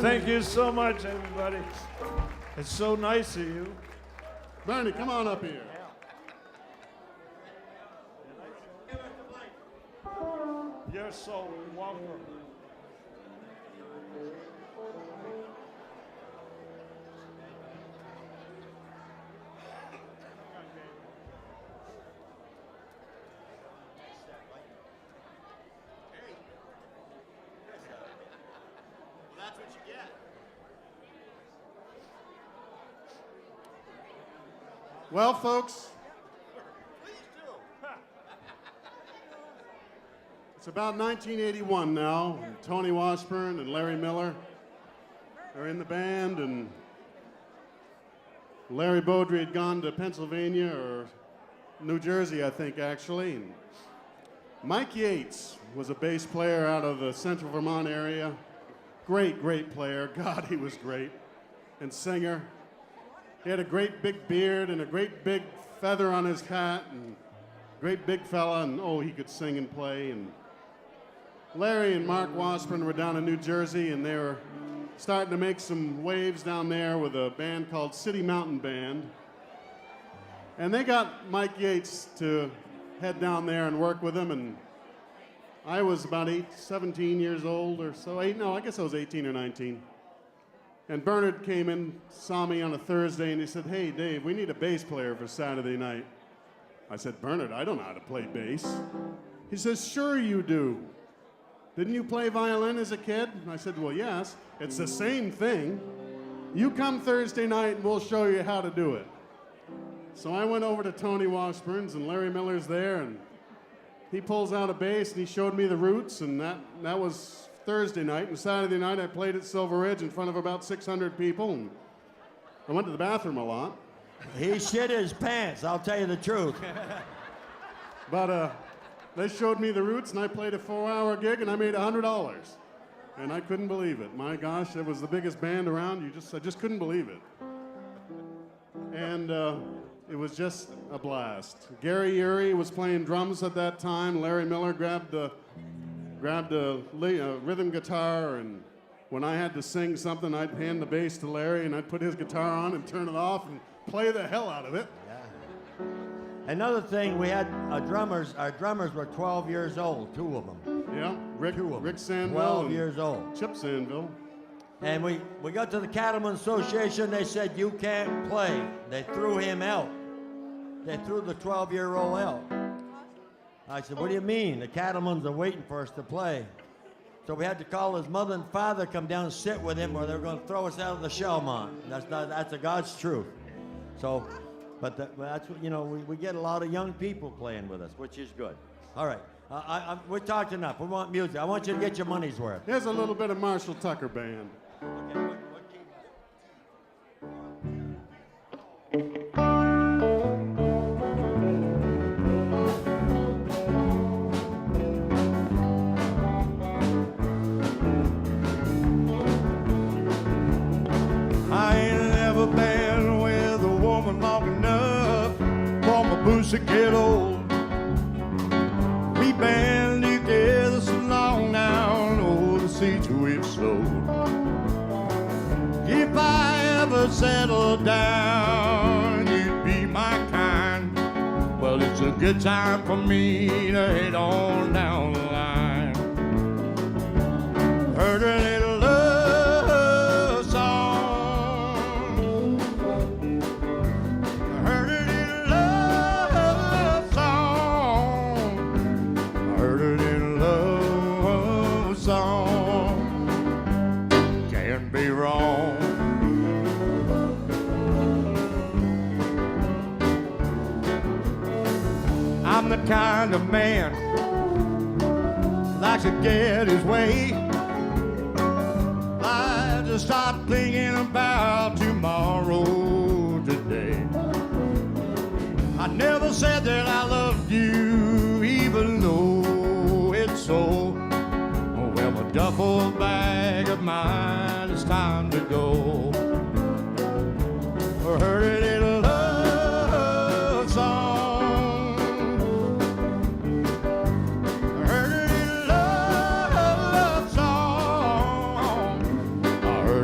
Speaker 1: Bernie.
Speaker 2: Thank you so much, everybody. It's so nice of you.
Speaker 1: Bernie, come on up here.
Speaker 2: You're so welcome.
Speaker 6: That's what you get.
Speaker 1: Well, folks,
Speaker 6: Please do.
Speaker 1: it's about 1981 now. Tony Washburn and Larry Miller are in the band, and Larry Beaudry had gone to Pennsylvania or New Jersey, I think, actually. And Mike Yates was a bass player out of the central Vermont area. Great, great player. God, he was great. And singer. He had a great big beard and a great big feather on his hat, and great big fella, and oh, he could sing and play. And Larry and Mark Washburn were down in New Jersey, and they were starting to make some waves down there with a band called City Mountain Band. And they got Mike Yates to head down there and work with them, and I was about 17 years old or so. I guess I was 18 or 19. And Bernard came in, saw me on a Thursday, and he said, "Hey, Dave, we need a bass player for Saturday night." I said, "Bernard, I don't know how to play bass." He says, "Sure you do. Didn't you play violin as a kid?" And I said, "Well, yes. It's the same thing. You come Thursday night, and we'll show you how to do it." So I went over to Tony Washburn's, and Larry Miller's there, and he pulls out a bass, and he showed me the roots, and that was Thursday night. And Saturday night, I played at Silver Ridge in front of about 600 people, and I went to the bathroom a lot.
Speaker 2: He shit his pants, I'll tell you the truth.
Speaker 1: But they showed me the roots, and I played a 4-hour gig, and I made $100. And I couldn't believe it. My gosh, it was the biggest band around. I just couldn't believe it. And it was just a blast. Gary Urey was playing drums at that time. Larry Miller grabbed a rhythm guitar, and when I had to sing something, I'd hand the bass to Larry, and I'd put his guitar on and turn it off and play the hell out of it.
Speaker 2: Yeah. Another thing, we had our drummers were 12 years old, two of them.
Speaker 1: Yeah, Rick Sandville
Speaker 2: 12
Speaker 1: and
Speaker 2: years old.
Speaker 1: Chip Sandville.
Speaker 2: And we got to the Cattlemen's Association, they said, "You can't play." They threw him out. They threw the 12-year-old out. I said, "What do you mean? The cattlemen's are waiting for us to play." So we had to call his mother and father, come down and sit with him, or they were going to throw us out of the Shelmont. That's the God's truth. So, but that's what, we get a lot of young people playing with us, which is good. All right, we talked enough. We want music. I want you to get your money's worth.
Speaker 1: Here's a little bit of Marshall Tucker Band.
Speaker 2: Okay, what key?
Speaker 7: Been with a woman long enough for my boots to get old. We've been together so long now, know the seats we've sold. If I ever settle down, you'd be my kind. Well, it's a good time for me to head on down the line. Heard a little love song. I'm the kind of man likes to get his way. I just start thinking about tomorrow today. I never said that I loved you, even though it's so. Well, my duffel bag of mine, it's time to go. I heard a little love song. I heard a little love song. I heard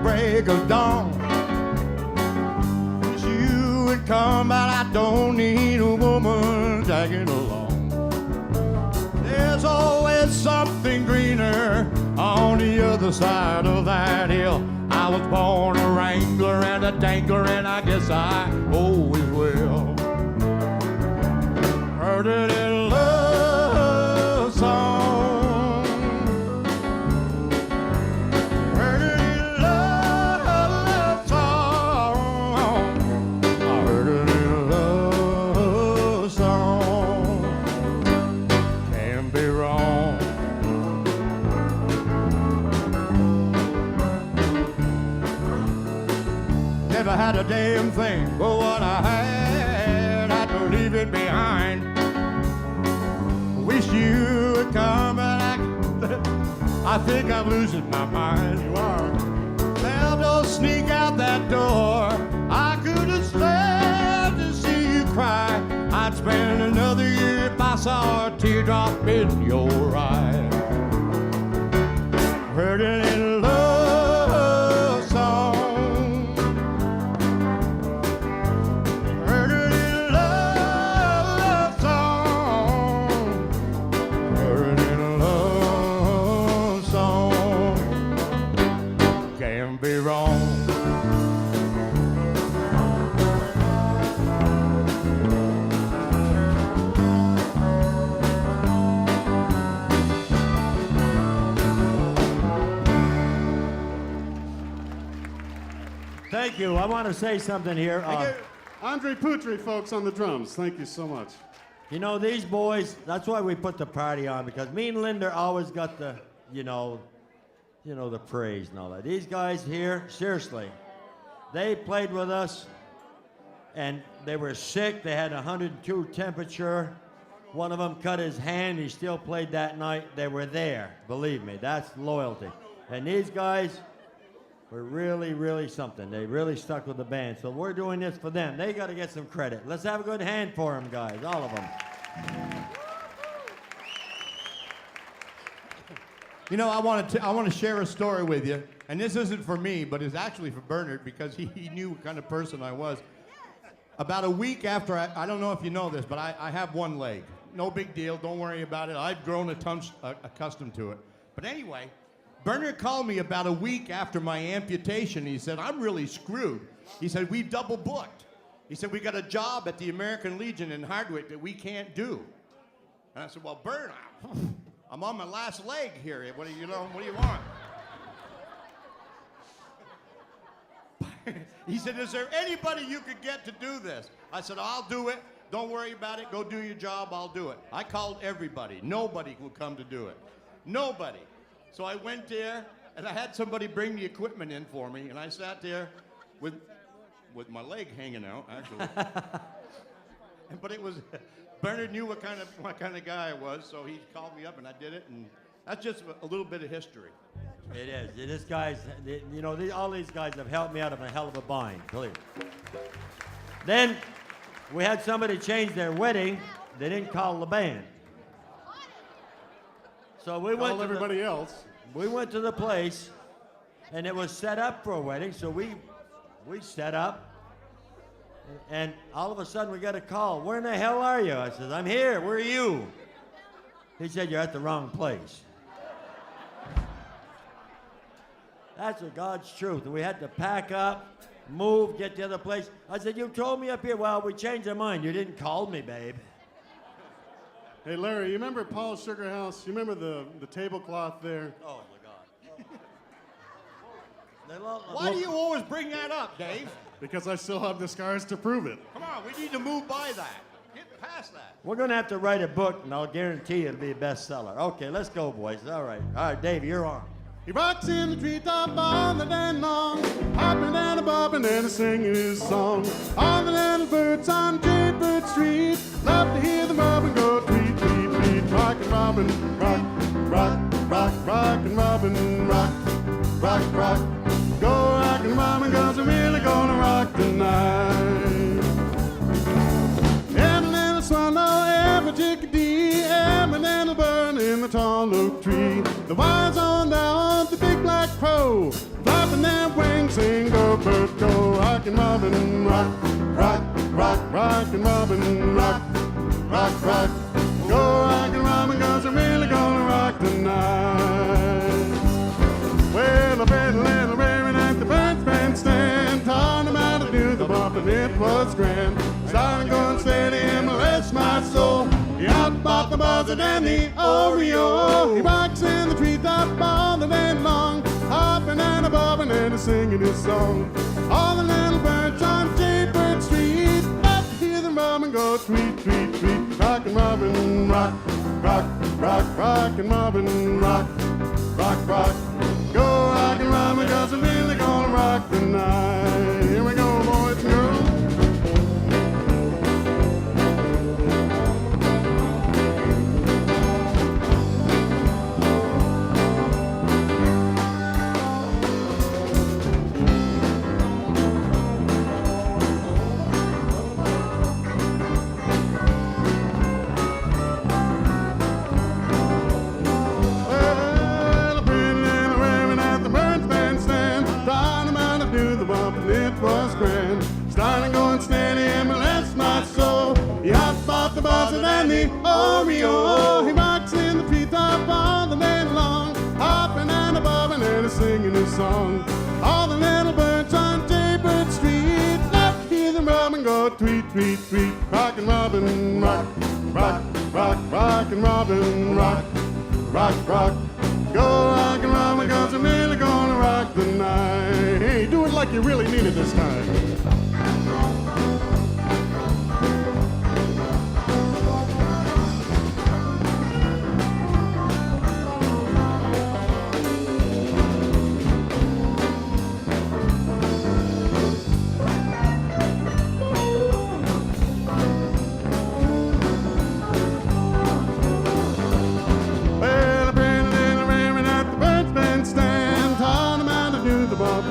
Speaker 7: break of dawn. Wish you would come, but I don't need a woman tagging along. There's always something greener on the other side of that hill. I was born a wrangler and a dangler, and I guess I always will. Heard it in love song. Heard it in love song. I heard it in love song. Can't be wrong. Never had a damn thing, but what I had to leave it behind. Wish you would come, and I think I'm losing my mind. You are. Well, don't sneak out that door. I couldn't stand to see you cry. I'd spend another year if I saw a teardrop in your eye. Heard it in love song. Heard it in love song. Heard it in a love song. Can't be wrong.
Speaker 2: Thank you. I want to say something here.
Speaker 1: Andre Putri, folks, on the drums. Thank you so much.
Speaker 2: You know, these boys, that's why we put the party on, because me and Linda always got the, the praise and all that. These guys here, seriously, they played with us, and they were sick. They had 102 temperature. One of them cut his hand. He still played that night. They were there. Believe me, that's loyalty. And these guys were really, really something. They really stuck with the band. So we're doing this for them. They got to get some credit. Let's have a good hand for them, guys, all of them.
Speaker 7: You know, I want to share a story with you, and this isn't for me, but it's actually for Bernard, because he knew what kind of person I was. About a week after, I don't know if you know this, but I have one leg. No big deal. Don't worry about it. I've grown accustomed to it. But anyway, Bernard called me about a week after my amputation. He said, I'm really screwed. He said, we double booked. He said, we got a job at the American Legion in Hardwick that we can't do. And I said, well, Bernard, I'm on my last leg here. What do you want? He said, is there anybody you could get to do this? I said, I'll do it. Don't worry about it. Go do your job. I'll do it. I called everybody. Nobody would come to do it. Nobody. So I went there, and I had somebody bring the equipment in for me, and I sat there with my leg hanging out, actually. But it was, Bernard knew what kind of guy I was, so he called me up, and I did it, and that's just a little bit of history.
Speaker 2: It is. This guys, all these guys have helped me out of a hell of a bind, believe me. Then we had somebody change their wedding. They didn't call the band. So we went to
Speaker 1: everybody else.
Speaker 2: We went to the place, and it was set up for a wedding. So we set up, and all of a sudden we got a call. Where in the hell are you? I said, I'm here. Where are you? He said, you're at the wrong place. That's the God's truth. We had to pack up, move, get to the other place. I said, you told me up here. Well, we changed our mind. You didn't call me, babe.
Speaker 1: Hey, Larry, you remember Paul's Sugar House? You remember the tablecloth there?
Speaker 2: Oh, my God.
Speaker 7: Why do you always bring that up, Dave?
Speaker 1: Because I still have the scars to prove it.
Speaker 7: Come on, we need to move by that. Get past that.
Speaker 2: We're going to have to write a book, and I'll guarantee it'll be a bestseller. Okay, let's go, boys. All right, Dave, you're on.
Speaker 1: He rocks in the treetop all the day long, hopping and a bobbing and a singing his song. All the little birds on Jaybird Street love to hear the robin go tweet, tweet, tweet. Rockin' robin, rock, rock, rock, rockin' robin, rock, rock, rock. Go rockin' robin, 'cause we're really gonna rock tonight. Every little swallow, every chickadee, every little bird in the tall oak tree. The wires on down, the big black crow, flapping their wings. rockin' Robin, rock, rock, rock, rockin' Robin, rock, rock, rock. Go rockin' Robin, 'cause I'm really gonna rock tonight. Well, I bet a little raven at the bandstand, taught him how to do the bump, and it was grand. Started going steady and bless my soul. He outbought the buzzard and the Oreo. He rocks in the treetop all the day long, hopping and a-bobbing and a-singing his song. All the little birds on Jaybird Street up to hear the robin go tweet, tweet, tweet. Rockin' Robin, rock, rock, rock, rockin' Robin, rock, rock, rock. Go rockin' Robin, 'cause I'm really gonna rock tonight. Here we go, boys and girls. Was grand, starting going steady and bless my soul. He outbought the buzzard and the Oreo. He rocks in the treetop all the day long, hopping and a-bobbing and a-singing his song. All the little birds on Jaybird Street love to hear the robin go tweet, tweet, tweet. Rockin' Robin, rock, rock, rock, rockin' Robin, rock, rock, rock. Go rockin' Robin, 'cause I'm really gonna rock tonight. Hey, do it like you really mean it this time.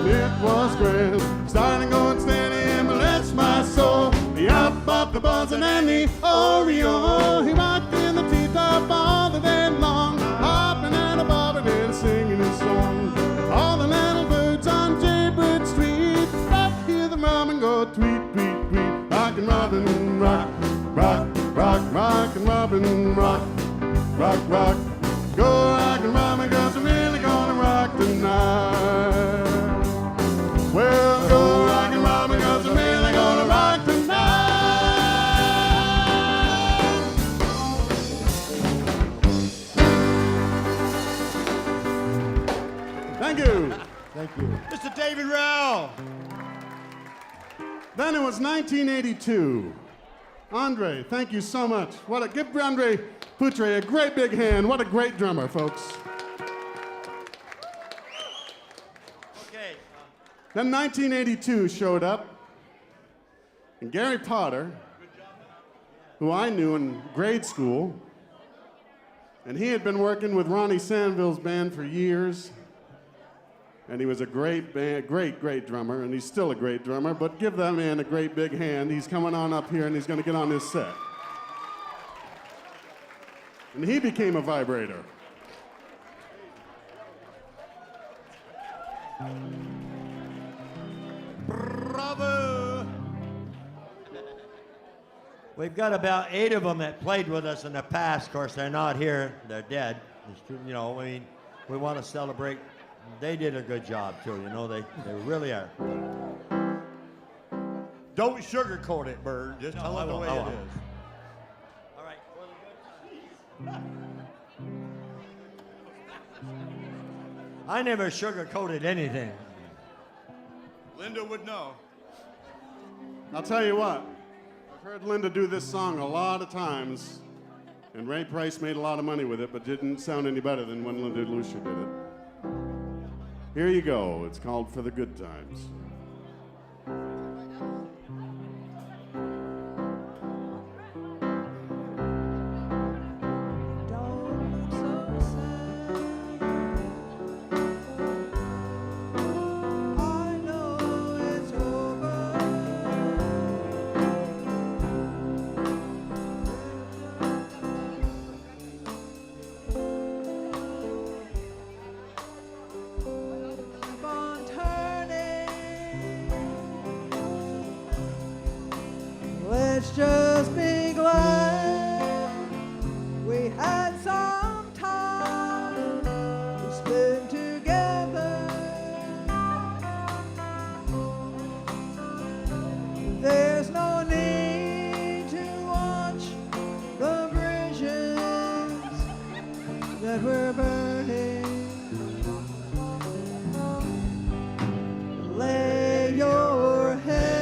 Speaker 1: It was grand, starting going steady and bless my soul. He outbought the buzzard and the Oreo. He rocked in the treetop all the day long, hopping and a-bobbing and singing his song. All the little birds on Jaybird Street love to hear the robin go tweet, tweet, tweet. Rockin' Robin, rock, rock, rock, rockin' Robin, rock, rock, rock. Go rockin' Robin, 'cause I'm really gonna rock tonight. Well, go rockin' Robin, 'cause I'm really gonna rock tonight. Thank you.
Speaker 2: Thank you.
Speaker 7: Mr. David Rowell.
Speaker 1: Then it was 1982. Andre, thank you so much. Give Andre Poutre a great big hand. What a great drummer, folks.
Speaker 6: Okay.
Speaker 1: Then 1982 showed up, and Gary Potter, who I knew in grade school, and he had been working with Ronnie Sanville's band for years, and he was a great drummer, and he's still a great drummer, but give that man a great big hand. He's coming on up here, and he's going to get on his set. And he became a vibrator.
Speaker 7: Bravo.
Speaker 2: We've got about 8 of them that played with us in the past. Of course, they're not here. They're dead. You know, I mean, we want to celebrate. They did a good job, too. You know, they really are.
Speaker 7: Don't sugarcoat it, Bird. Just tell it the way it is.
Speaker 2: All right. I never sugarcoated anything.
Speaker 6: Linda would know.
Speaker 1: I'll tell you what, I've heard Linda do this song a lot of times, and Ray Price made a lot of money with it, but didn't sound any better than when Linda Lucia did it. Here you go. It's called For the Good Times.
Speaker 4: Keep on turning. let's just be glad we had some time to spend together. There's no need to watch the bridges that we're burning. Lay your head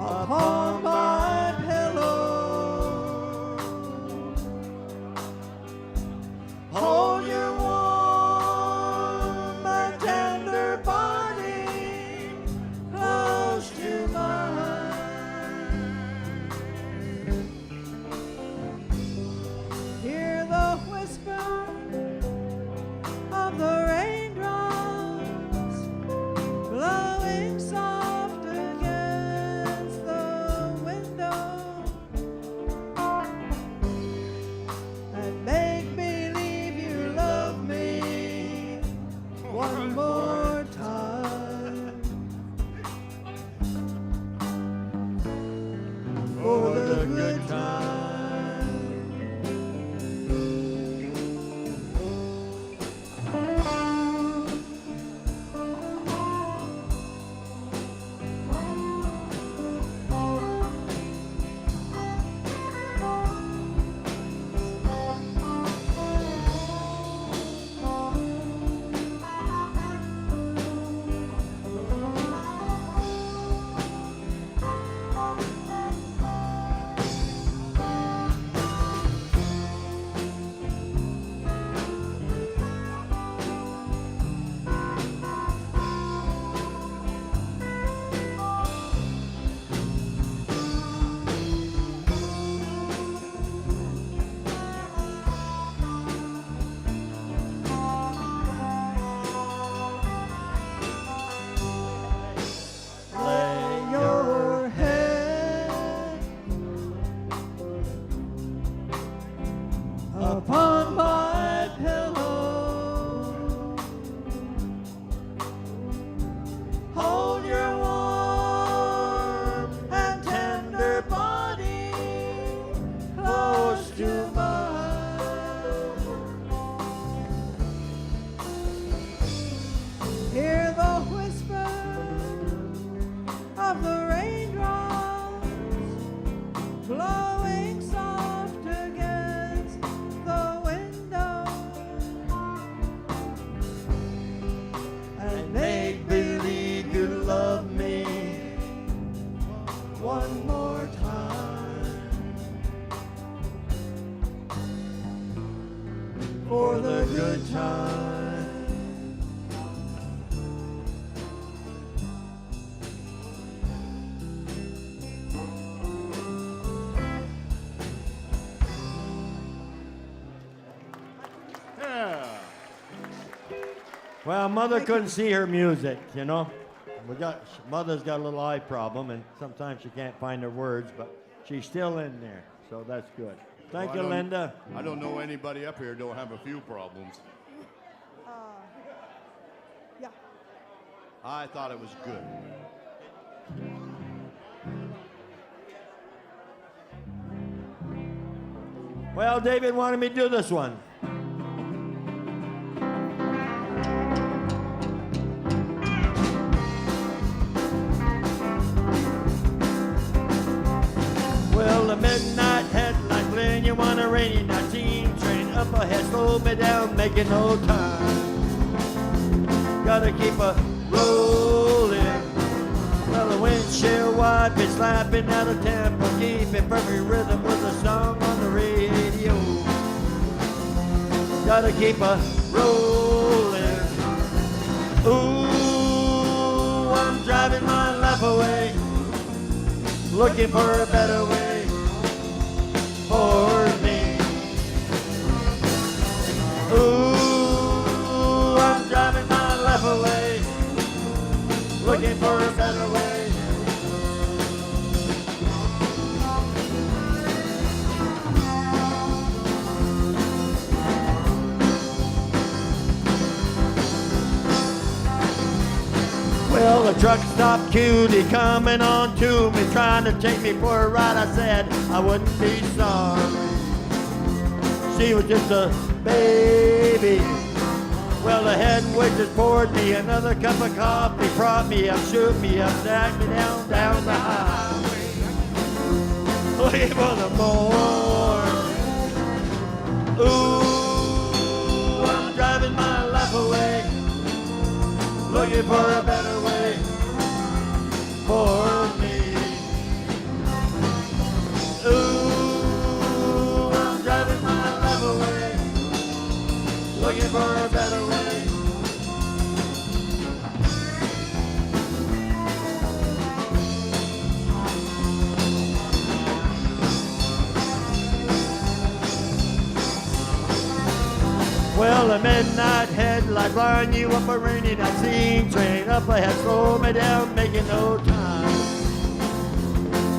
Speaker 4: upon my pillow. Hold your warm and tender body close to mine. Hear the whisper of the raindrops blowing soft against the window, and make believe you love me one more time for the good time. Lay your head upon my pillow. Hold your warm and tender body close to mine. Hear the whisper of the raindrops blowing soft against the window, and make believe you love me one more time for the good time.
Speaker 1: Yeah.
Speaker 2: Well, Mother couldn't see her music, you know. Mother's got a little eye problem, and sometimes she can't find her words, but she's still in there, so that's good. Thank you, Linda.
Speaker 6: I don't know anybody up here don't have a few problems.
Speaker 4: Yeah.
Speaker 6: I thought it was good.
Speaker 2: Well, David wanted me to do this one. Well, the midnight headlight glint, you want a rainy night team train up ahead, slow me down, making no time. Gotta keep a rolling. Well, the windshield wipe is slapping out of tempo, keep in perfect rhythm with a song on the radio. Gotta keep a rolling. Ooh, I'm driving my life away, looking for a better way for me. Ooh, I'm driving my life away, looking for a better way. Well, the truck stopped cutie coming on to me, trying to take me for a ride. I said I wouldn't be sorry. She was just a baby. Well, the head waitress poured me another cup of coffee, propped me up, shook me up, dragged me down the highway. Looking for the morning. Ooh, I'm driving my life away, looking for a better way for me. Ooh, I'm driving my life away, looking for a better way. Well, the midnight headlight blowing you up a rainy night, seeing train up ahead, slow me down, making no time.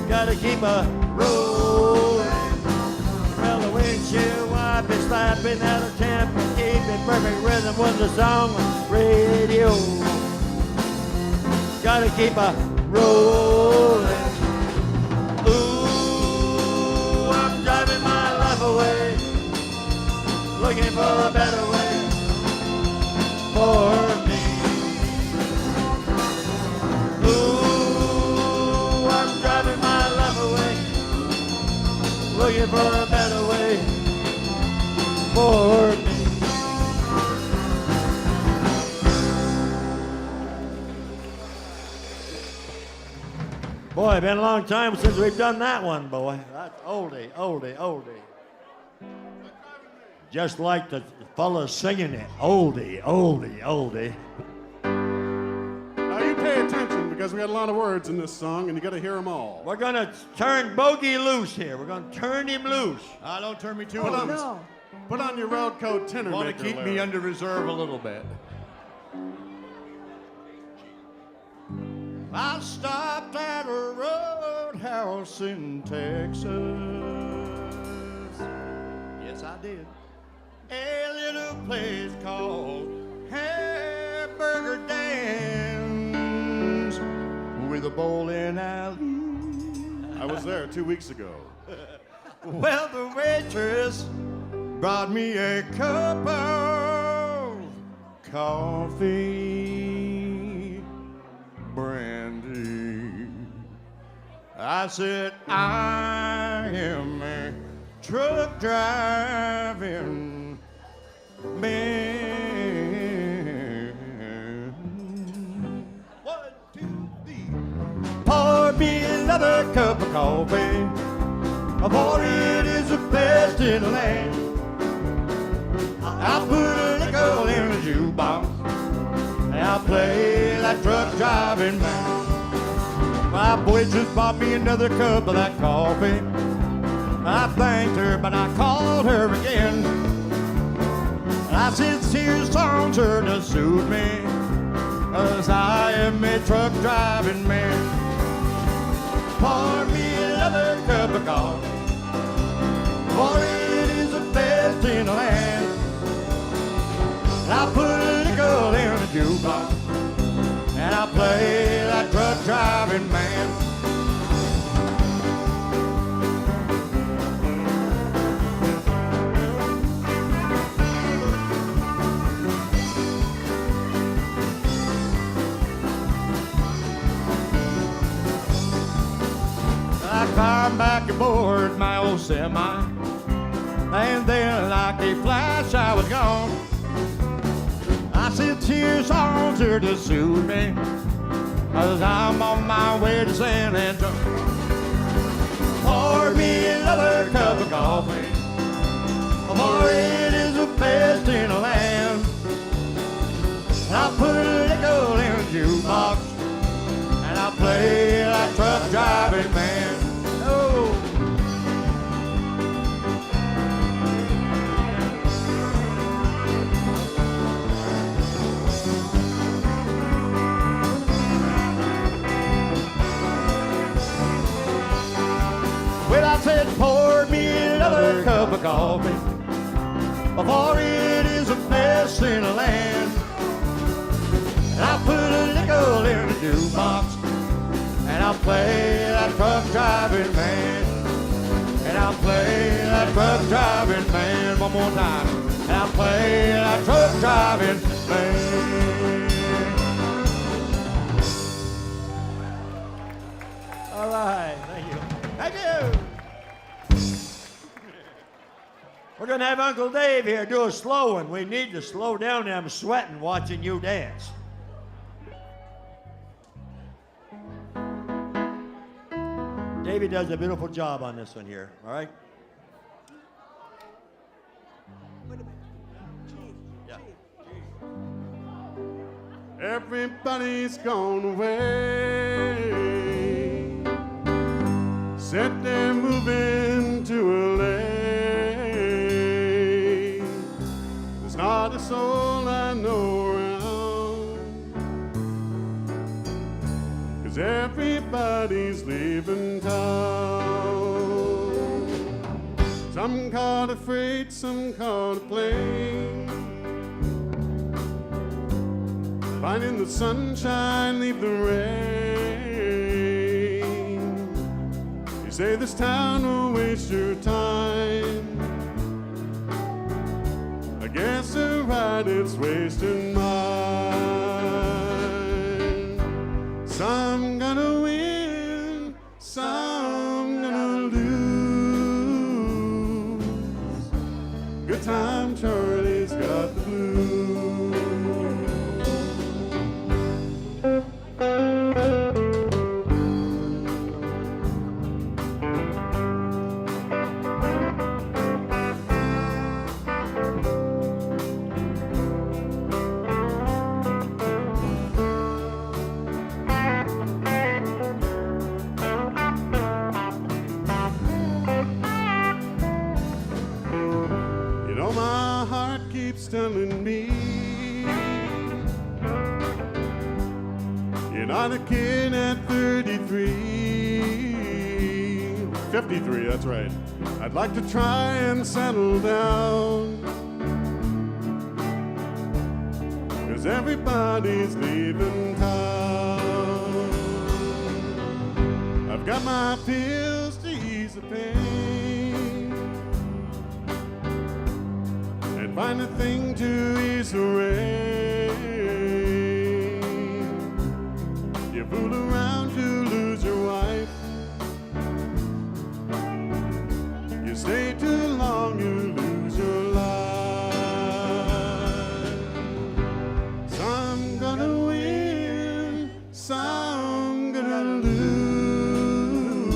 Speaker 2: Gotta keep a rolling. Well, the windshield wipe is slapping out of tempo, keeping perfect rhythm with the song on radio. Gotta keep a rolling. Ooh, I'm driving my life away, looking for a better way for me. Ooh, I'm driving my life away, looking for a better way for me. Boy, it's been a long time since we've done that one, boy. That's oldie, oldie, oldie. Just like the fella singing it. Oldie, oldie, oldie.
Speaker 1: Now you pay attention because we got a lot of words in this song and you got to hear them all.
Speaker 2: We're going to turn Bogey loose here. We're going to turn him loose.
Speaker 6: Don't turn me too
Speaker 1: Put on,
Speaker 6: loose.
Speaker 4: No.
Speaker 1: put on your road coat tenor
Speaker 6: Want
Speaker 1: maker
Speaker 6: to keep me
Speaker 1: lyric.
Speaker 6: under reserve a little bit. I stopped at a roadhouse in Texas. Yes, I did. A little place called Hamburger Dan's with a bowling alley.
Speaker 1: I was there 2 weeks ago.
Speaker 6: Well, the waitress brought me a cup of coffee, brandy. I said, I am a truck driving man. 1, 2, 3. Pour me another cup of coffee, for it is the best in the land. I'll put a nickel in the jukebox, and I'll play that truck driving man. My waitress bought me another cup of that coffee. I thanked her, but I called her again. I said, "Here's songs sure to suit me, 'cause I am a truck driving man." Pour me another cup of coffee, for it is the best in the land. I'll put a nickel in the jukebox, and I'll play that truck driving man. I climbed back aboard my old semi, and then like a flash I was gone. I said, "Tears on here to soothe me, 'cause I'm on my way to San Antonio." Pour me another cup of coffee, for it is the best in the land. I'll put a nickel in the jukebox, and I'll play that truck driving man. Oh. Well, I said, pour me another cup of coffee, for it is the best in the land. And I put a nickel in the jukebox. And I'll play that truck driving man. And I'll play that truck driving man one more time. And I'll play that truck driving man.
Speaker 2: All right, thank you. Thank you. We're going to have Uncle Dave here do a slow one. We need to slow down. I'm sweating watching you dance. Davey does a beautiful job on this one here, all right?
Speaker 4: Wait a minute. Chief,
Speaker 2: Yeah.
Speaker 4: Chief.
Speaker 1: Everybody's gone away. Said they're moving to LA. There's not a soul I know around, 'cause everybody's leaving town. Some caught a freight, some caught a plane. Finding the sunshine, leave the rain. You say this town will waste your time. I guess you're right, it's wasting mine. Some gonna win, some gonna lose. Good time, Charlie's got the blues. You know my heart keeps telling me you're not a kid at 33. 53, that's right. I'd like to try and settle down, 'cause everybody's leaving town. I've got my pills to ease the pain, and find a thing to ease the rain. You fool around to lose your wife. You stay too long, you lose your life. Some gonna win, some gonna lose.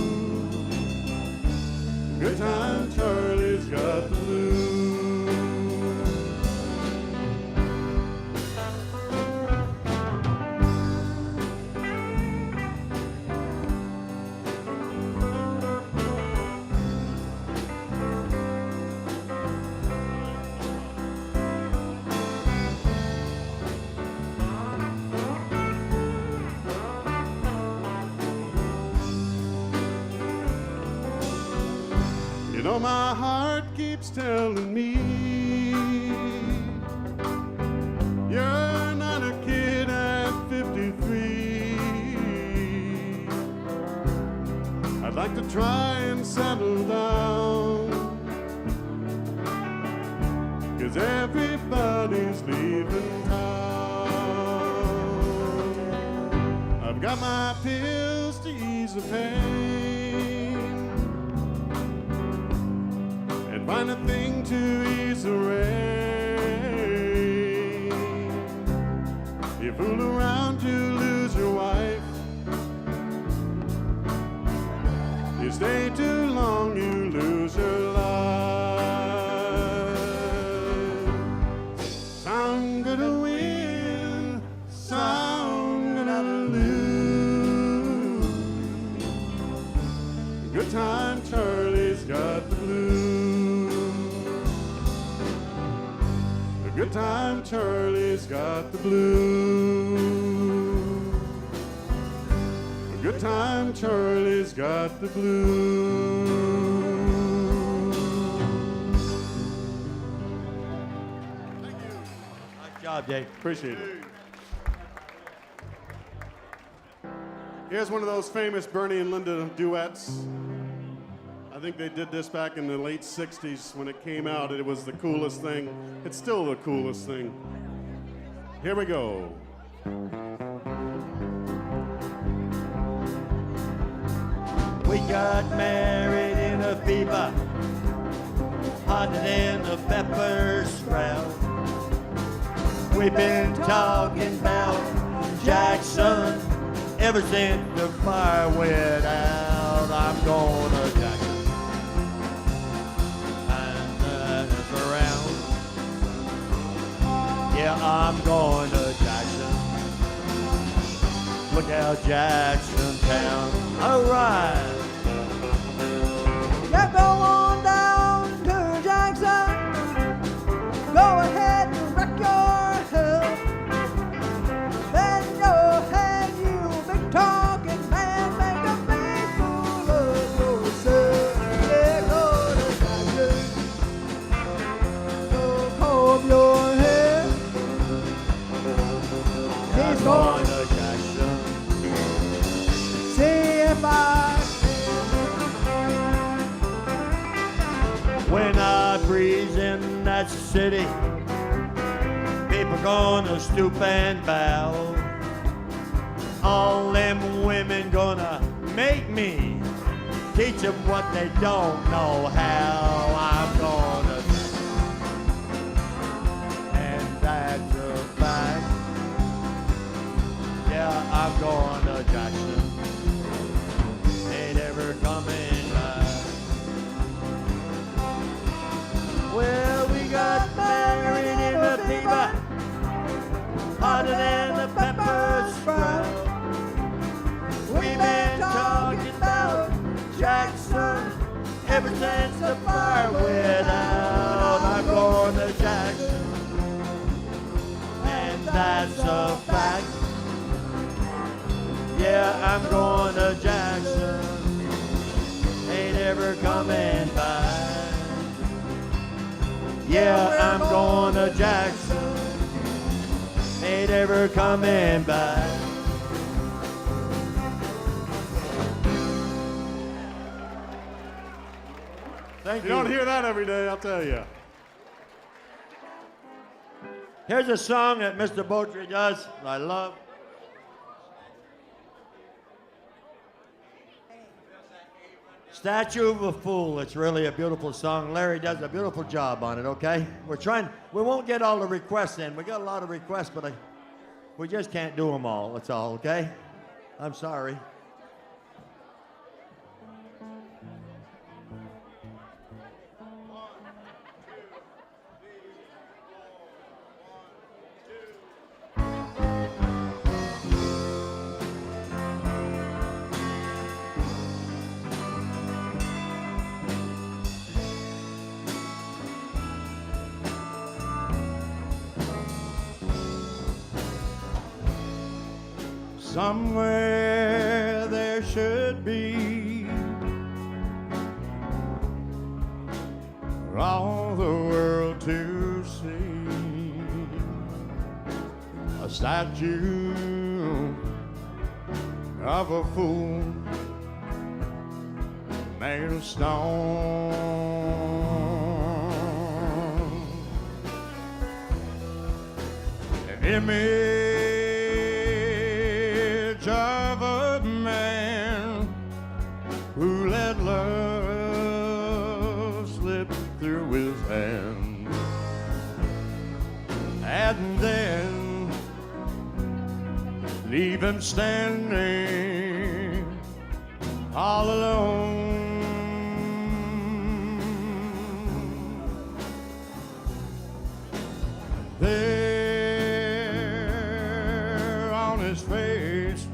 Speaker 1: Good time, Charlie's got the blues. You know my heart keeps telling me you're not a kid at 53. I'd like to try and settle down, 'cause everybody's leaving town. I've got my pills to ease the pain, and find a thing to ease the rain. You fool around to lose your wife. You stay too long, you lose your life. Some gonna win, some gonna lose. Good time, Charlie's got the blues. A good time, Charlie's got the blues. A good time, Charlie's got the blues.
Speaker 2: Nice job, Dave.
Speaker 1: Appreciate it. Here's one of those famous Bernie and Linda duets. I think they did this back in the late 60s when it came out. It was the coolest thing. It's still the coolest thing. Here we go.
Speaker 2: We got married in a fever, hotter than a pepper sprout. We've been talking about Jackson ever since the fire went out. I'm going to Jackson and it's around. Yeah, I'm going to Jackson. Look out, Jackson Town. All right.
Speaker 4: Yeah, go on down to Jackson. Go ahead and wreck your hill. Bend your head, you big talking man. Make a big fool of yourself. Yeah, go to Jackson. Go comb your hair. He's going
Speaker 2: to Jackson.
Speaker 4: see if I
Speaker 2: When I breeze in that city, people gonna stoop and bow. All them women gonna make me teach them what they don't know how. I'm gonna, and that's a fact. Yeah, I'm going to Jackson. Ain't ever coming back. Well, we got married in a fever, hotter than a pepper sprout. We've been talking about Jackson ever since the fire went out. I'm going to Jackson, and that's a fact. Yeah, I'm going to Jackson, ain't ever coming back. Yeah, I'm going to Jackson, ain't ever coming back. Thank
Speaker 1: You don't hear that every day, I'll tell you.
Speaker 2: Here's a song that Mr. Botry does, I love. Statue of a Fool. It's really a beautiful song. Larry does a beautiful job on it, okay? We won't get all the requests in. We got a lot of requests, but we just can't do them all. That's all, okay? I'm sorry.
Speaker 6: Somewhere there should be for all the world to see a statue of a fool made of stone. An image of a man who let love slip through his hand, and then leave him standing all alone. There on his face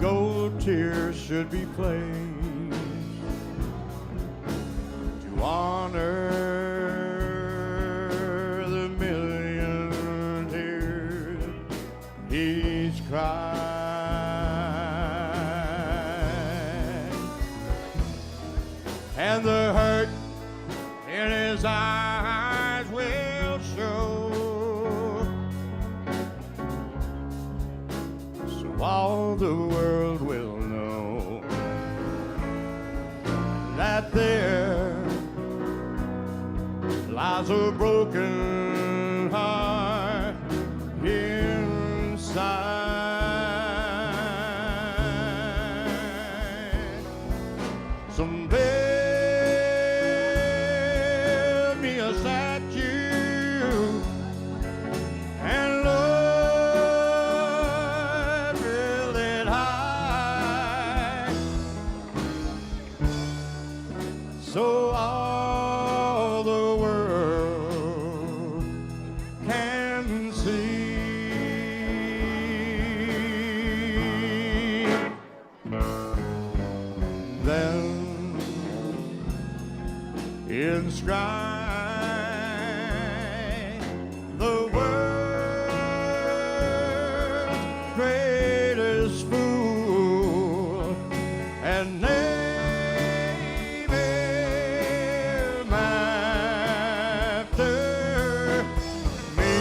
Speaker 6: gold tears should be placed to honor the million tears he's cried, and the hurt in his eyes will show all the world will know that there lies a broken heart inside. Some build me a statue and Lord, build it high so all the world can see. Then inscribe the world's greatest fool and name him after me.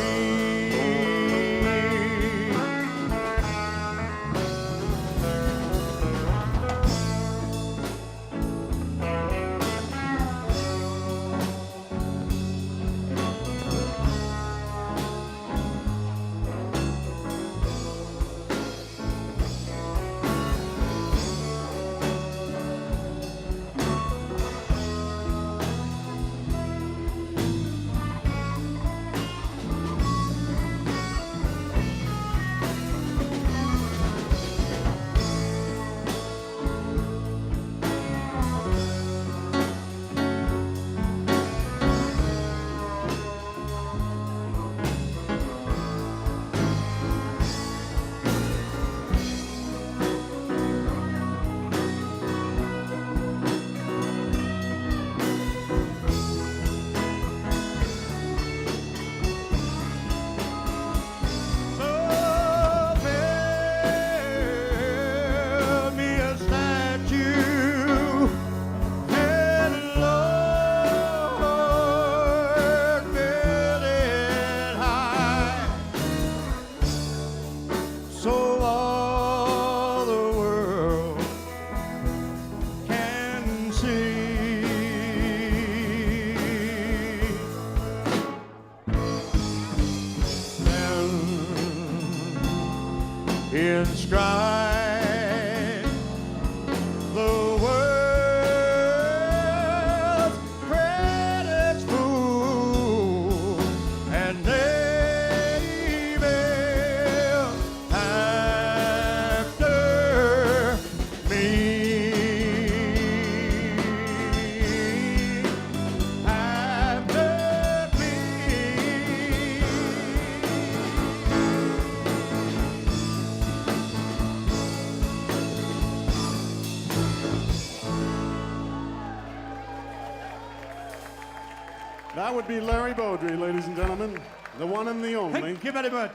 Speaker 6: Inscribe the world's greatest fool and name him after me. After me.
Speaker 1: That would be Larry Beaudry, ladies and gentlemen. The one and the only.
Speaker 6: Thank you very much.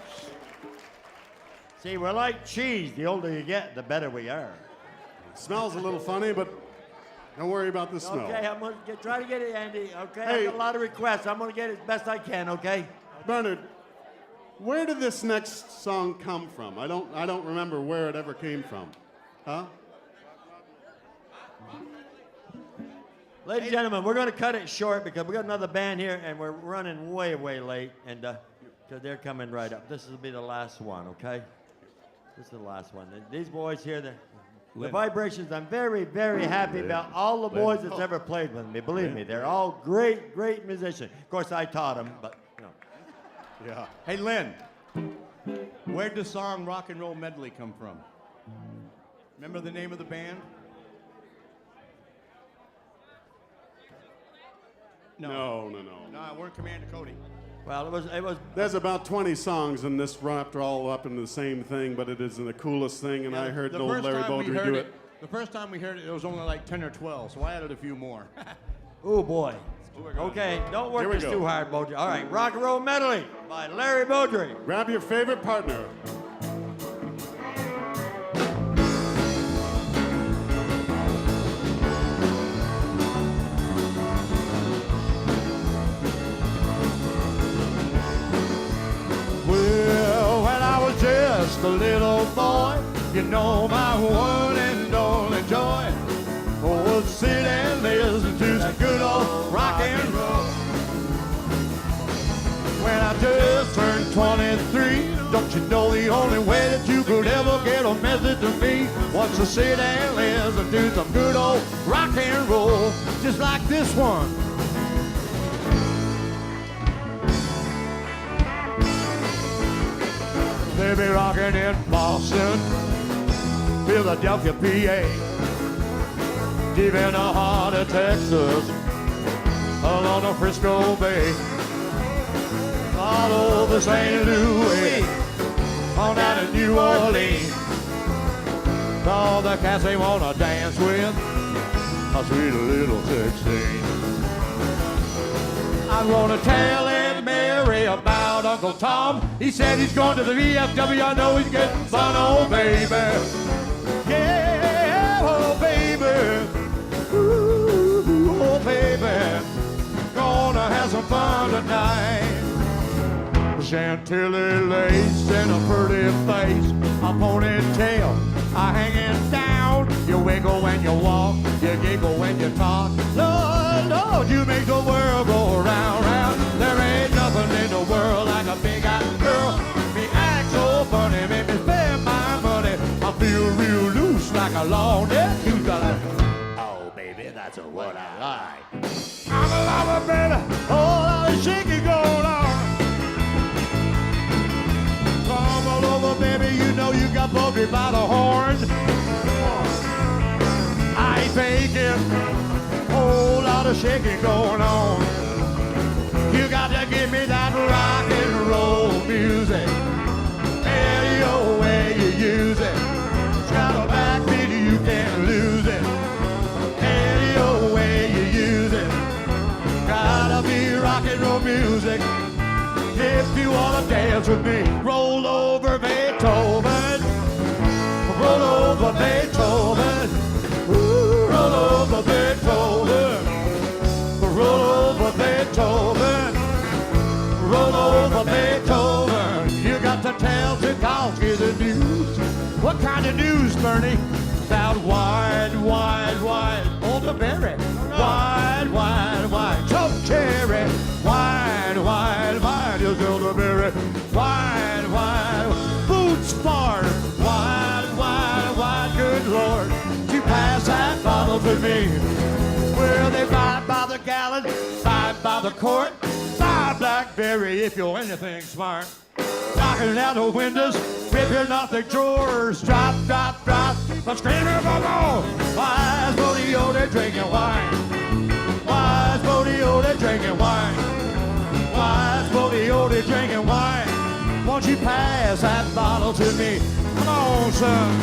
Speaker 2: See, we're like cheese. The older you get, the better we are.
Speaker 1: Smells a little funny, but don't worry about the smell.
Speaker 2: Okay, I'm going to try to get it, Andy. Okay,
Speaker 1: Hey.
Speaker 2: I got a lot of requests. I'm going to get it as best I can, okay?
Speaker 1: Bernard, where did this next song come from? I don't remember where it ever came from. Huh?
Speaker 2: Ladies and gentlemen, we're going to cut it short because we got another band here and we're running way, way late. And because they're coming right up. This will be the last one, okay? This is the last one. These boys here, the Vibrations, I'm very, very happy about all the boys that's ever played with me. Believe me, they're all great, great musicians. Of course, I taught them, but, you know.
Speaker 6: Yeah. Hey, Lynn, where'd the song Rock and Roll Medley come from? Remember the name of the band?
Speaker 1: No.
Speaker 6: No, we're Commander Cody.
Speaker 2: Well, it was.
Speaker 1: There's about 20 songs, and this wrapped all up into the same thing, but it isn't the coolest thing, and I heard
Speaker 6: The
Speaker 1: old
Speaker 6: first
Speaker 1: Larry
Speaker 6: time we
Speaker 1: Beaudry
Speaker 6: heard
Speaker 1: do
Speaker 6: it,
Speaker 1: it.
Speaker 6: the first time we heard it, it was only like 10 or 12, so I added a few more.
Speaker 2: Oh boy. Okay, don't work
Speaker 1: Here we
Speaker 2: this
Speaker 1: go.
Speaker 2: too hard, Beaudry. All right, Rock and Roll Medley by Larry Beaudry.
Speaker 1: Grab your favorite partner.
Speaker 6: Well, when I was just a little boy, You know my one and only joy was sit and listen to that good old rock and roll. When I just turned 23, don't you know the only way that you could ever get a message to me was to sit and listen to some good old rock and roll, just like this one. They be rocking in Boston, Philadelphia, PA, deep in the heart of Texas, along the Frisco Bay, all over St. Louis, on down to New Orleans. All the cats they wanna dance with a sweet little 16. I'm gonna tell Aunt Mary about Uncle Tom. He said he's going to the VFW. I know he's getting fun, oh baby. Yeah, oh baby. Ooh, oh baby. Gonna have some fun tonight. Chantilly lace and a pretty face, a ponytail, a hanging down. You wiggle when you walk, you giggle when you talk. Lord, Lord, you make the world go round, round. There ain't nothing in the world like a big-eyed girl. Me act so funny, make me spend my money. I feel real loose like a long neck. Oh, baby, that's what I like. I'm a lover, baby. Oh, lot of shaking going on. Come all over, baby, you know you got bugged by the horn. I ain't faking, whole lot of shaking going on. You got to give me that rock and roll music. Any old way you use it. It's got a backbeat, you can't lose it. Any old way you use it. Gotta be rock and roll music. If you wanna dance with me, roll over Beethoven, roll over Beethoven, ooh, roll over Beethoven, roll over Beethoven, roll over Beethoven. You got to tell Tchaikovsky the news. What kind of news, Bernie? About wide, wide, wide, elderberry, wide, wide, wide, choke cherry, wide, wide, wide, is elderberry, wide, wide, boots farm, wide, wide, wide, good Lord, you pass that bottle to me. Well, they buy by the gallon, buy by the quart, buy blackberry if you're anything smart. Knocking out the windows, ripping off the drawers, drop, drop, drop, I'm screaming for more. Why is Bodie Oda drinking wine? Why is Bodie Oda drinking wine? Why is Bodie Oda drinking wine? Won't you pass that bottle to me? Come on, son.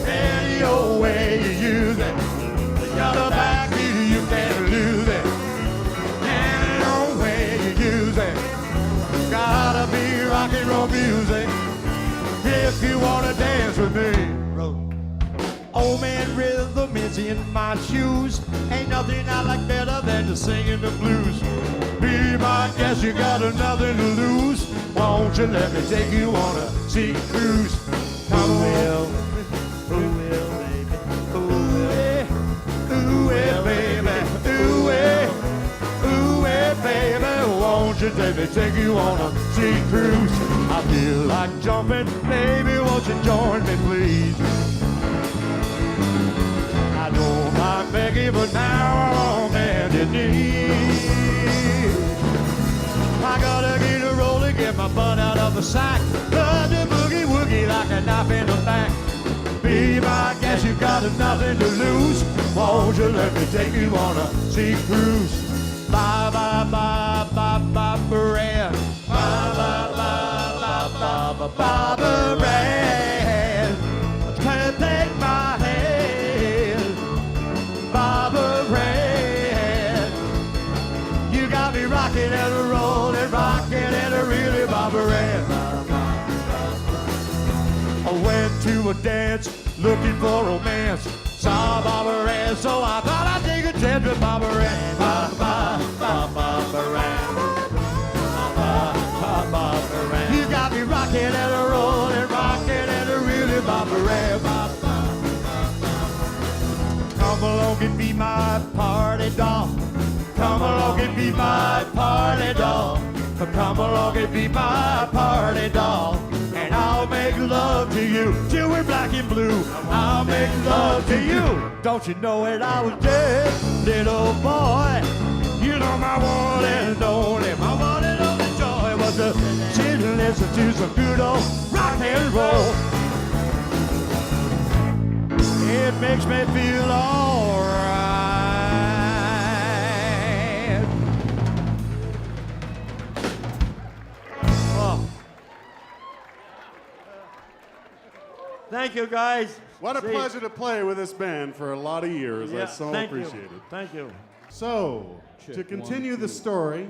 Speaker 6: Any old way you use it, you got a backbeat, you can't lose it. Any old way you use it, gotta be rock and roll music. If you wanna dance with me, old man rhythm is in my shoes. Ain't nothing I like better than to sing the blues. Be my guest, you got nothing to lose. Won't you let me take you on a sea cruise? Come on. Ooh, baby. Ooh, baby. Ooh, baby. Won't you take you on a sea cruise? I feel like jumping, baby. Won't you join me, please? I don't mind begging, but now I'm on bended knees. I gotta get a roll and get my butt out of the sack. Love to boogie woogie like a knife in the back. Be my guest, you got nothing to lose. Won't you let me take you on a sea cruise? Bye, bye, bye, bye, bye, bread. Bye, bye, bye, bye, bye, bye, bye, bread. Can't take my hand. Barbara Red. You got me rocking and rolling, rocking dance, looking for romance. Saw Barbara Ann, so I thought I'd take a chance with Barbara Ann. Barbara Ann. Barbara Ann. You got me rocking and a rolling, rocking and a reeling, Barbara Ann. Come along and be my party doll. Come along and be my party doll. Come along and be my party doll. And I'll make love to you till we're black and blue. I'll make love to you. Don't you know when I was just little boy, you know my one and only, my one and only joy was to sit and listen to some good old rock and roll. It makes me feel alright.
Speaker 2: Oh. Thank you, guys.
Speaker 1: What a
Speaker 2: See?
Speaker 1: pleasure to play with this band for a lot of years. I so
Speaker 2: thank
Speaker 1: appreciate
Speaker 2: you.
Speaker 1: it.
Speaker 2: Thank you.
Speaker 1: So, to
Speaker 3: Check
Speaker 1: continue
Speaker 3: 1,
Speaker 1: the
Speaker 3: 2.
Speaker 1: story,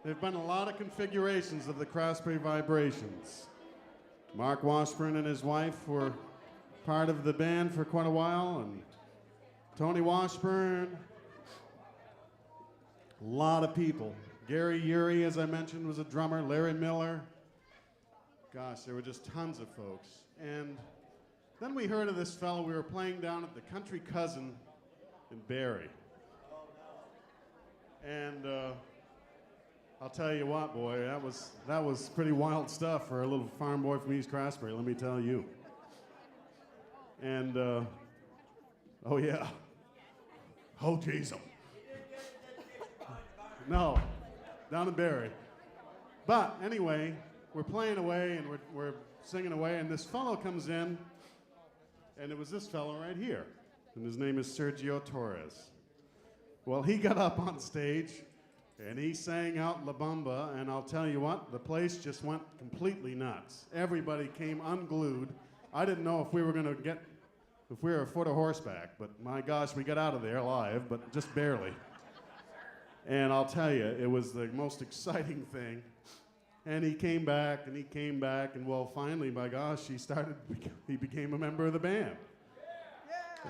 Speaker 1: there have been a lot of configurations of the Craftsbury Vibrations. Mark Washburn and his wife were part of the band for quite a while, and Tony Washburn, a lot of people. Gary Urey, as I mentioned, was a drummer. Larry Miller. Gosh, there were just tons of folks. And then we heard of this fellow. We were playing down at the Country Cousin in Barrie. And I'll tell you what, boy, that was pretty wild stuff for a little farm boy from East Craftsbury, let me tell you. And, oh yeah. Oh, Jesus. No, down in Barrie. But anyway, we're playing away and we're singing away, and this fellow comes in, and it was this fellow right here, and his name is Sergio Torres. Well, he got up on stage, and he sang out La Bamba, and I'll tell you what, the place just went completely nuts. Everybody came unglued. I didn't know if we were a foot of horseback, but my gosh, we got out of there alive, but just barely. And I'll tell you, it was the most exciting thing. And he came back, and well, finally, by gosh, he became a member of the band.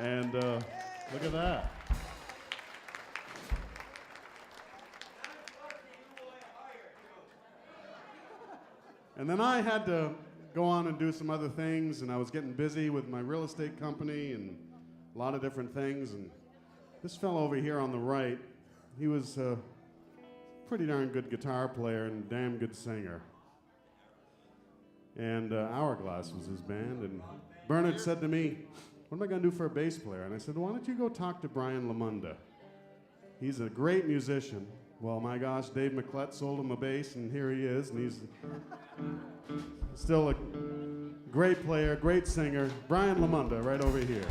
Speaker 1: And look at that. And then I had to go on and do some other things, and I was getting busy with my real estate company and a lot of different things. And this fellow over here on the right, he was a pretty darn good guitar player and damn good singer. And Hourglass was his band, and Bernard said to me, what am I going to do for a bass player? And I said, why don't you go talk to Brian Lamunda? He's a great musician. Well, my gosh, Dave McClett sold him a bass, and here he is, and he's still a great player, great singer. Brian Lamunda, right over here.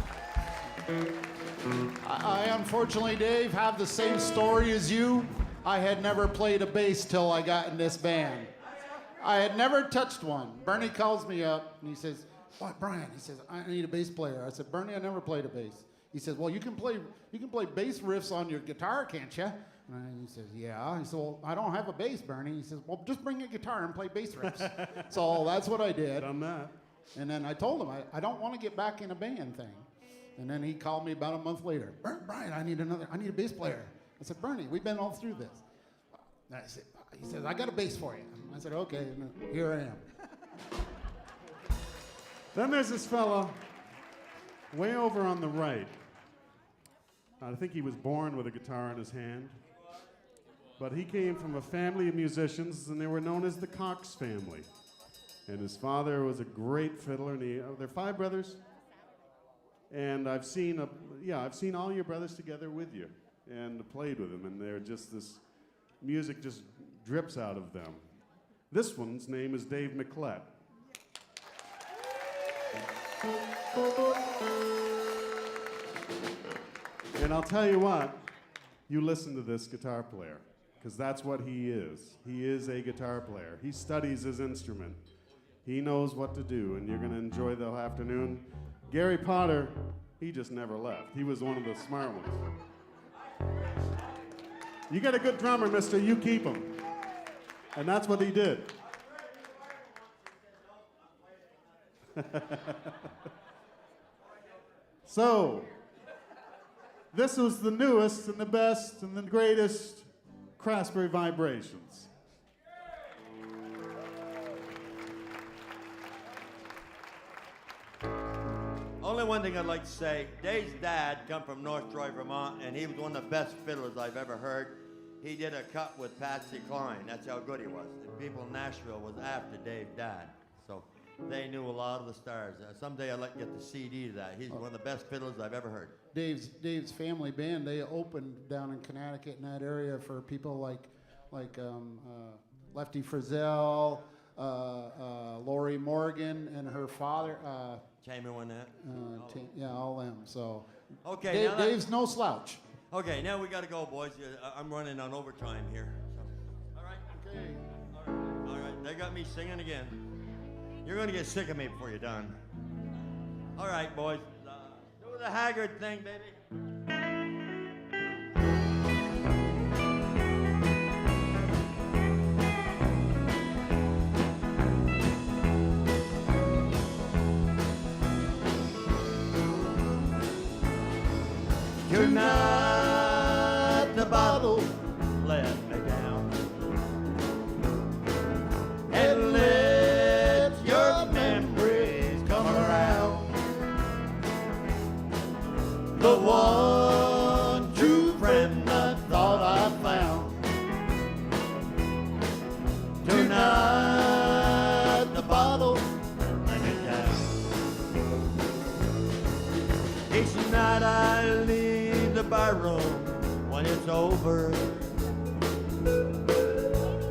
Speaker 8: I unfortunately, Dave, have the same story as you. I had never played a bass till I got in this band. I had never touched one. Bernie calls me up and he says, "What, Brian?" He says, "I need a bass player." I said, "Bernie, I never played a bass." He says, "Well, you can play bass riffs on your guitar, can't you?" And he says, "Yeah." He said, "Well, I don't have a bass, Bernie." He says, "Well, just bring a guitar and play bass riffs." So that's what I did.
Speaker 1: Done that.
Speaker 8: And then I told him, I don't want to get back in a band thing. And then he called me about a month later. "Brian, I need a bass player." I said, "Bernie, we've been all through this." He says, "I got a bass for you." I said, "Okay," and here I am.
Speaker 1: Then there's this fella way over on the right. I think he was born with a guitar in his hand. But he came from a family of musicians, and they were known as the Cox family. And his father was a great fiddler, and they're 5 brothers. And I've seen all your brothers together with you and played with them, and they're just this music just drips out of them. This one's name is Dave McClett. And I'll tell you what, you listen to this guitar player, because that's what he is. He is a guitar player. He studies his instrument. He knows what to do, and you're going to enjoy the afternoon. Gary Potter, he just never left. He was one of the smart ones. You get a good drummer, mister, you keep him. And that's what he did. So, this was the newest and the best and the greatest Craftsbury Vibrations.
Speaker 2: Only one thing I'd like to say, Dave's dad come from North Troy, Vermont, and he was one of the best fiddlers I've ever heard. He did a cut with Patsy Cline. That's how good he was. And people in Nashville was after Dave's dad. So they knew a lot of the stars. Someday I'd like to get the CD to that. He's one of the best fiddlers I've ever heard.
Speaker 8: Dave's family band, they opened down in Connecticut in that area for people like Lefty Frizzell, Lori Morgan, and her father.
Speaker 2: Chamber won that.
Speaker 8: Yeah, all them. So
Speaker 2: Okay, now
Speaker 8: Dave's no slouch.
Speaker 2: Okay, now we got to go, boys. I'm running on overtime here. So. All right.
Speaker 8: Okay.
Speaker 2: All right. They got me singing again. You're going to get sick of me before you're done. All right, boys. Do the Haggard thing, baby. Tonight the bottle let me down, and let your memories come around. The one true friend I thought I found. Tonight the bottle let me down. Each night I leave the barroom when it's over,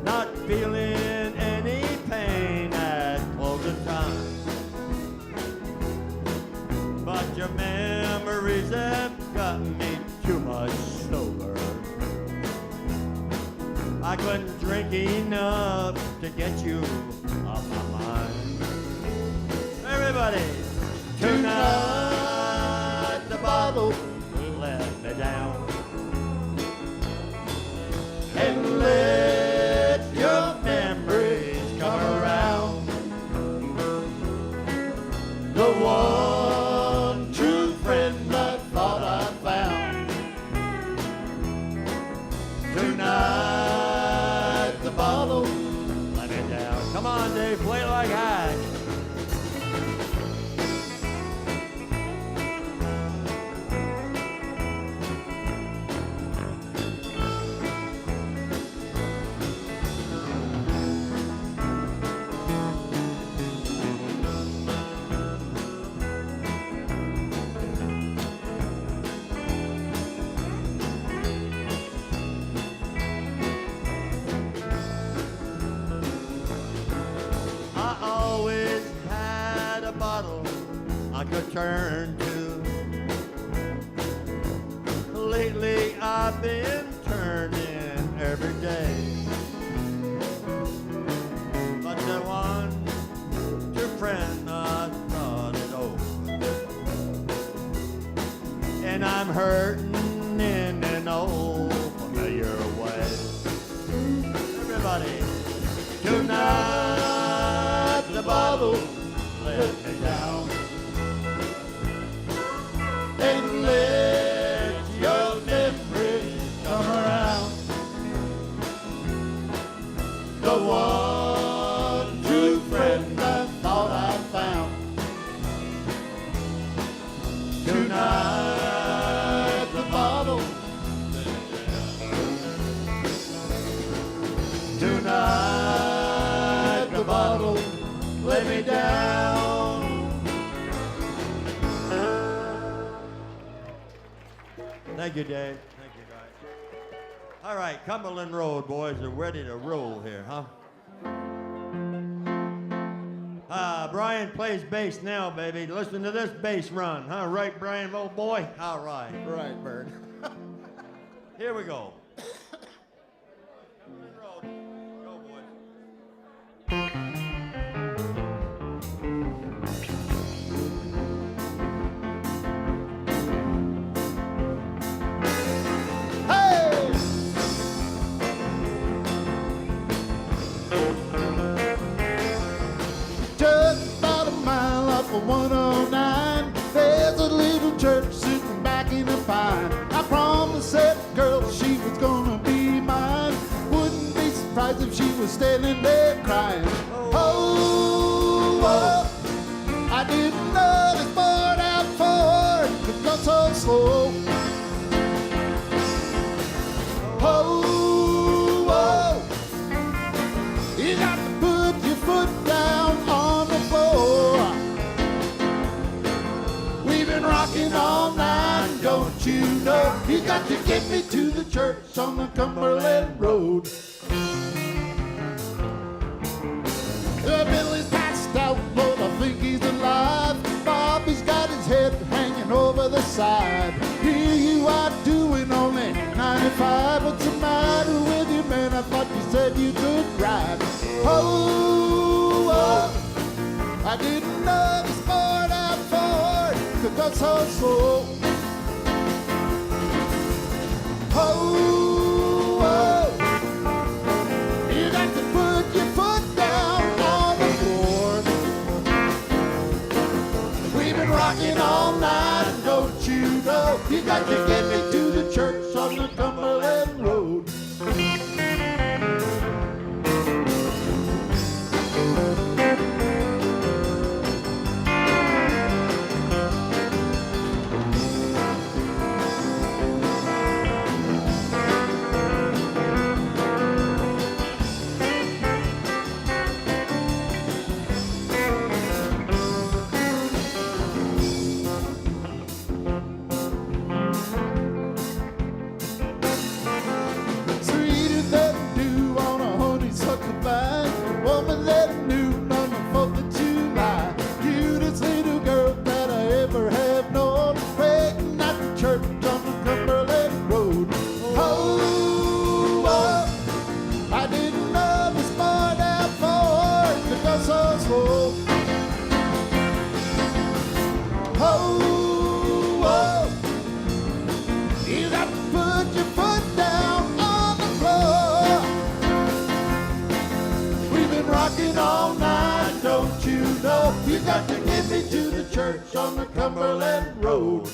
Speaker 2: not feeling any pain at closing time. But your memories have got me too much sober. I couldn't drink enough to get you off my mind. Everybody, tonight the bottle let me down, and let your memories come around. The one true friend I thought I found. Tonight the bottle let me down. Come on, Dave, play like I. I could turn to. Lately I've been turning every day, but the one true friend I thought it over, and I'm hurting in an old familiar way. Everybody, tonight the bottle let me down, and let your memories come around. The one true friend I thought I found. Tonight the bottle let me down. Tonight the bottle let me down. Thank you, Dave. Thank you, guys. All right, Cumberland Road boys are ready to roll here, huh? Brian plays bass now, baby. Listen to this bass run, huh? Right, Brian, old boy? All right.
Speaker 8: Right, Bird.
Speaker 2: Here we go. Cumberland Road. Go, boys.
Speaker 8: Just about a mile up was standing there crying. Oh, oh, I didn't know this board out forward could go so slow. Oh, oh, you got to put your foot down on the floor. We've been rocking all night, don't you know? You got to get me to the church on the Cumberland Road. Billy's passed out, but I think he's alive. Bobby's got his head hanging over the side. Here you are doing only 95. What's the matter with you, man? I thought you said you could ride. Oh, oh, I didn't know the sport out forward could go so slow. Oh, oh, you got to put your foot down on the floor. We've been rocking all night, and don't you know? You got to get me to the church on the Cumberland Road. Sweeter than dew on a honeysuckle vine, woman that knew on the 4th of July. Cutest little girl that I ever have known, waiting at the church on the Cumberland Road. Oh, oh, I didn't know the sport out forward could go so slow. Oh, oh, you got to put your foot down on the floor. We've been rocking all night, don't you know? You got to get me to the church on the Cumberland Road.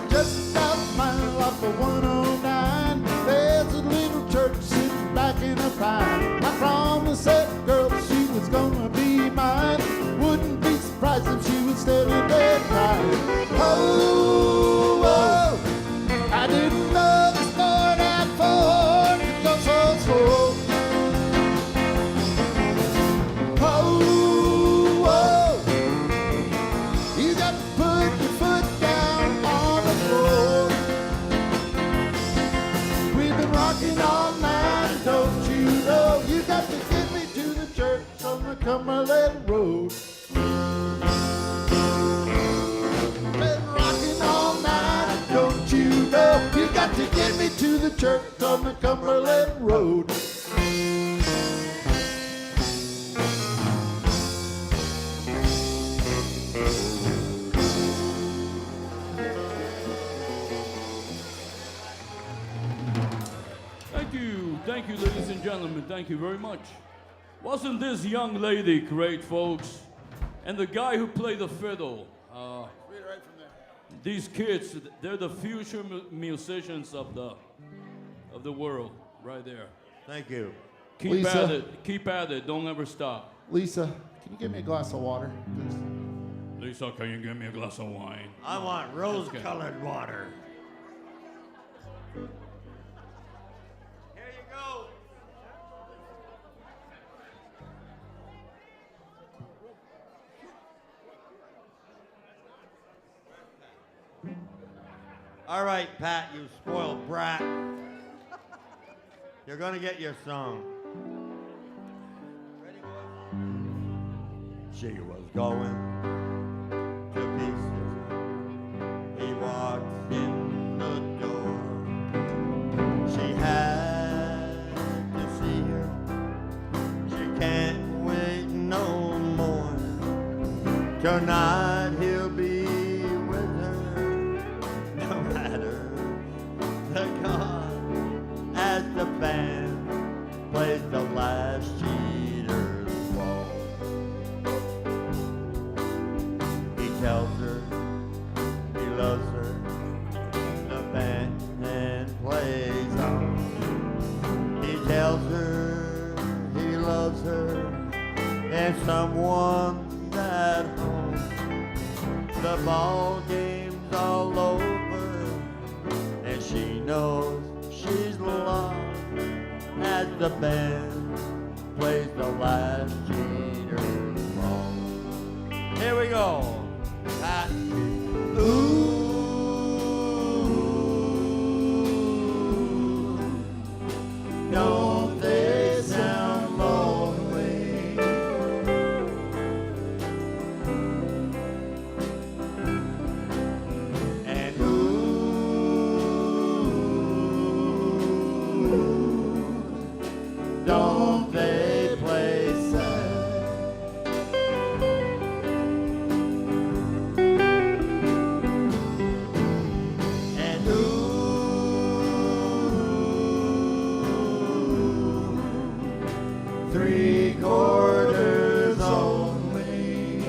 Speaker 8: Just about a mile off of 109, there's a little church sitting back in a pine. I promised that girl she was gonna be mine. Wouldn't be surprised if she was standing there crying. Oh, oh, I didn't know the sport out forward could go so slow. Oh, oh, you got to put your foot down on the floor. We've been rocking all night, don't you know? You got to get me to the church on the Cumberland Road. Been rocking all night, don't you know? You got to get me to the church on the Cumberland Road.
Speaker 9: Thank you, ladies and gentlemen. Thank you very much. Wasn't this young lady great, folks? And the guy who played the fiddle. These kids, they're the future musicians of the world, right there.
Speaker 6: Thank you.
Speaker 9: Keep
Speaker 8: Lisa.
Speaker 9: at it. Keep at it. Don't ever stop.
Speaker 8: Lisa, can you get me a glass of water, please?
Speaker 9: Lisa, can you give me a glass of wine?
Speaker 6: I want rose-colored water. Here you go. All right, Pat, you spoiled brat. You're gonna get your song. Ready, boys? She was going to pieces. He walked in the door. She had to see her. She
Speaker 2: Tonight he'll be with her, no matter the cost, as the band plays the last cheater's waltz. He tells her he loves her, the band plays on. He tells her he loves her, and someone's at home. The ball game's all over, and she knows she's lost as the band plays the last cheater's waltz. Here we go. Ooh, don't they sound lonely? And don't they play sad? And three quarters only.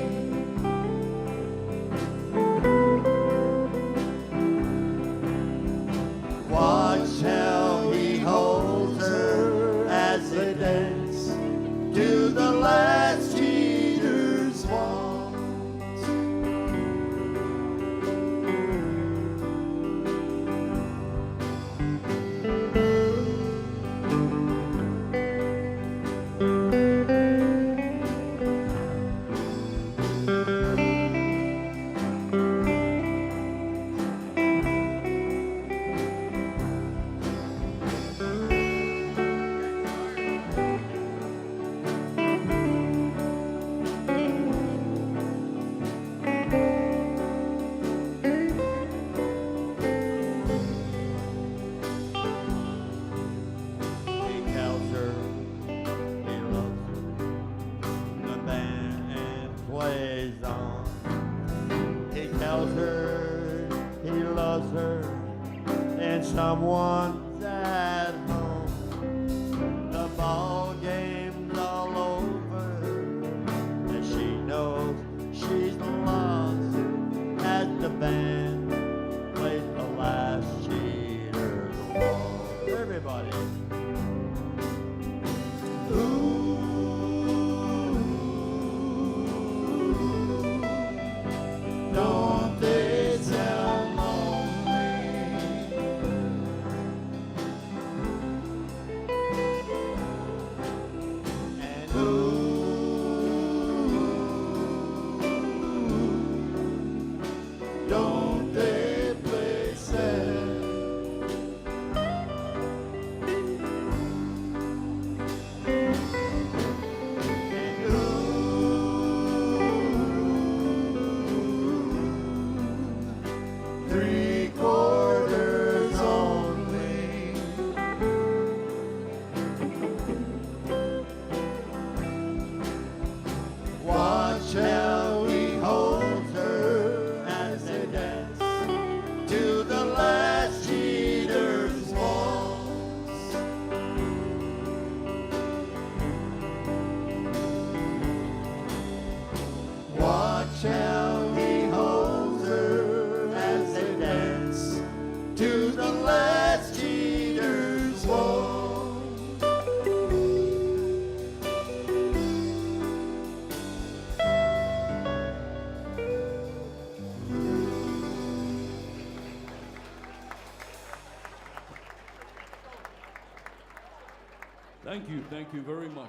Speaker 2: Watch how he holds her as they dance to the last cheater's waltz. He tells her he loves her, the band plays on. He tells her he loves her, and someone's at home. The ball game's all over, and she knows she's lost as the band plays the last cheater's waltz. Everybody. Don't they sound lonely? And don't they play sad? Three quarters only. Watch how he holds her as they dance to the last cheater's waltz. Watch how he holds her as they dance to the last cheater's waltz.
Speaker 9: Thank you very much.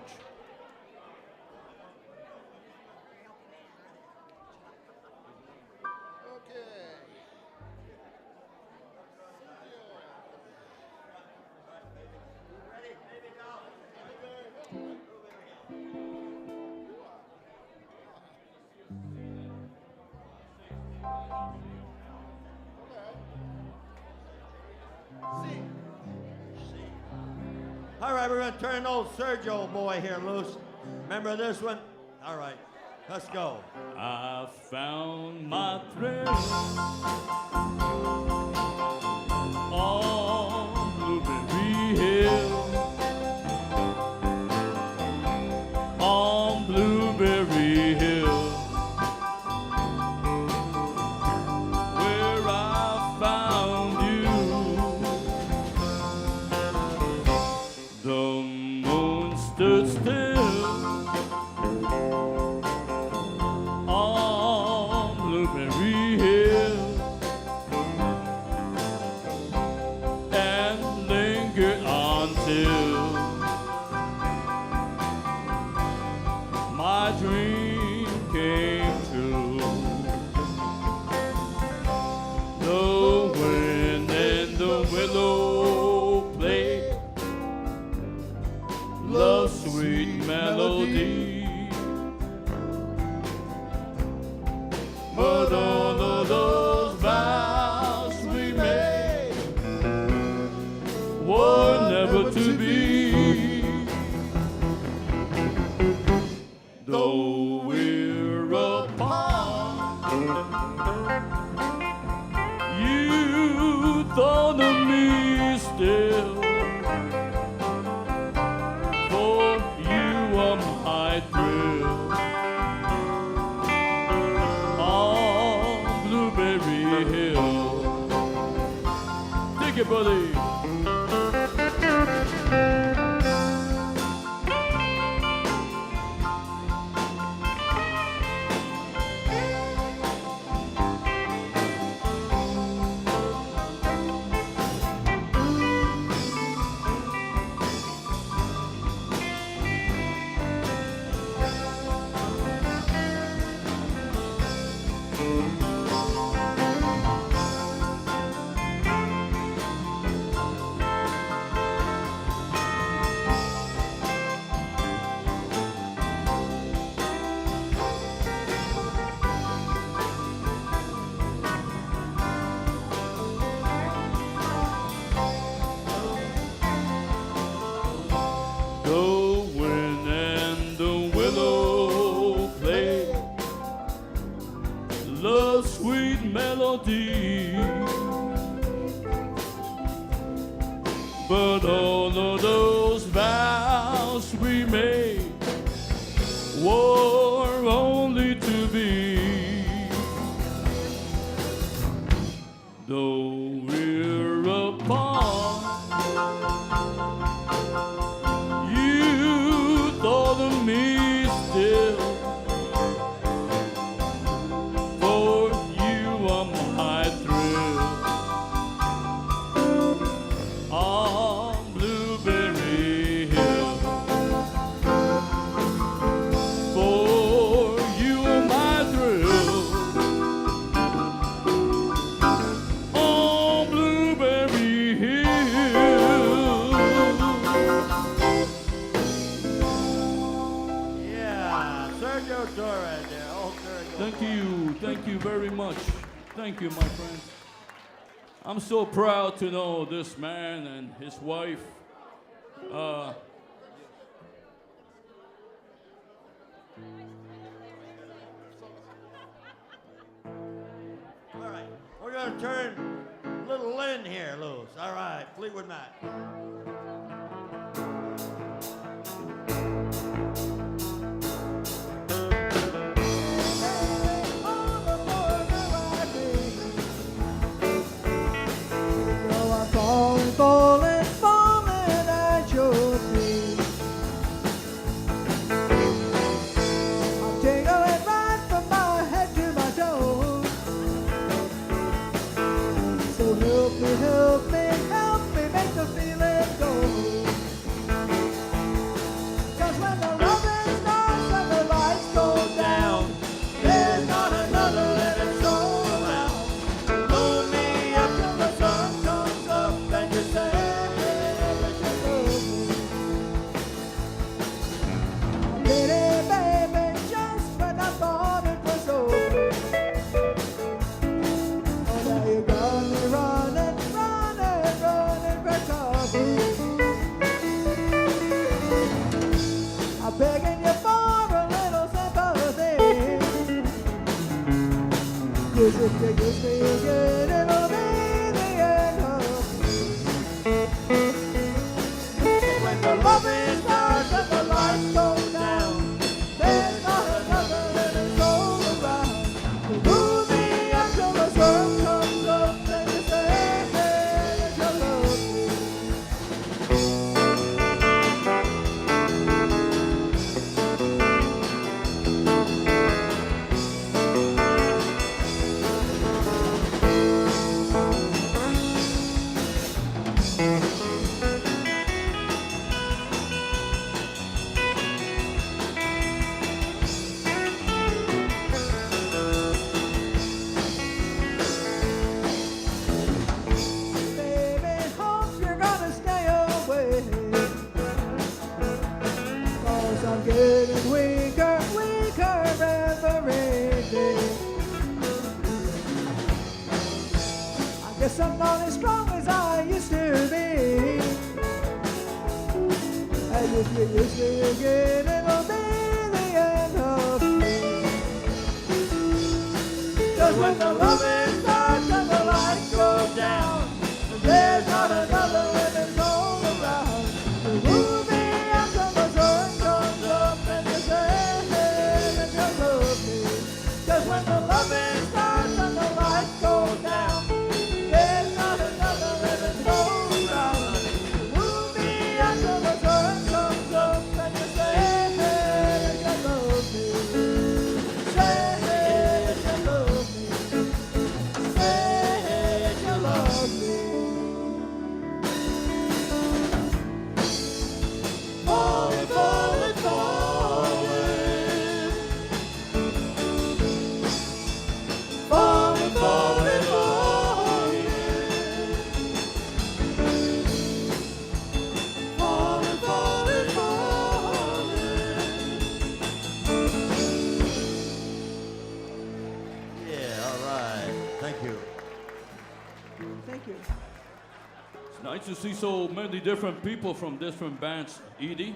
Speaker 2: All right, we're going to turn old Sergio boy here loose. Remember this one? All right. Let's go.
Speaker 9: I found my thrill on Blueberry Hill. On Blueberry Hill, where I found you. The moon stood still on Blueberry Hill and lingered until my dream came true. The wind and the willow played love's sweet melody. But all of those vows we made were never to be. Though we're apart, you thought of me still. For you are my thrill. On Blueberry Hill. Take it, buddy. The wind and the willow play love's sweet melody. But all of those vows we made were only to be. Though we're apart, you thought of me still. For you are my thrill. On Blueberry Hill. For you are my thrill. On Blueberry Hill.
Speaker 2: Yeah, Sergio Torres there. Oh, Sergio.
Speaker 9: Thank you very much. Thank you, my friends. I'm so proud to know this man and his wife.
Speaker 2: All right, we're gonna turn little Lynn here loose. All right, Fleetwood Mac.
Speaker 4: Falling, falling, falling at your feet. I'm tingling right from my head to my toes. So help me, help me, help me make the feeling go. 'Cause when the loving starts and the lights go down, there's not another let it show around. Load me up till the sun comes up and you say that you love me. Pretty baby, just when I thought it was over. Oh, now you got me running, running Yes, if you kiss me again, it'll be the end of me. When the loving starts and the lights go down, there's not another living soul around to move me up till the sun comes up and you say that you love me. Baby, hope you're gonna stay away, 'cause I'm getting weaker, weaker every day. I guess I'm not as strong as I used to be. And if you use me again, it'll be the end of me. 'Cause when the loving starts and the lights go down, there's not another living soul around to move me up till the sun comes up and you say that you love me. 'Cause when the loving starts and the lights go down, there's not another living soul around to move me up till the sun comes up and you say that you love me. Say that you love me. Say that you love me. Falling, falling, falling. Falling, falling, falling. Falling, falling, falling.
Speaker 2: Yeah, all right. Thank you.
Speaker 4: Thank you.
Speaker 9: It's nice to see so many different people from different bands. Edie,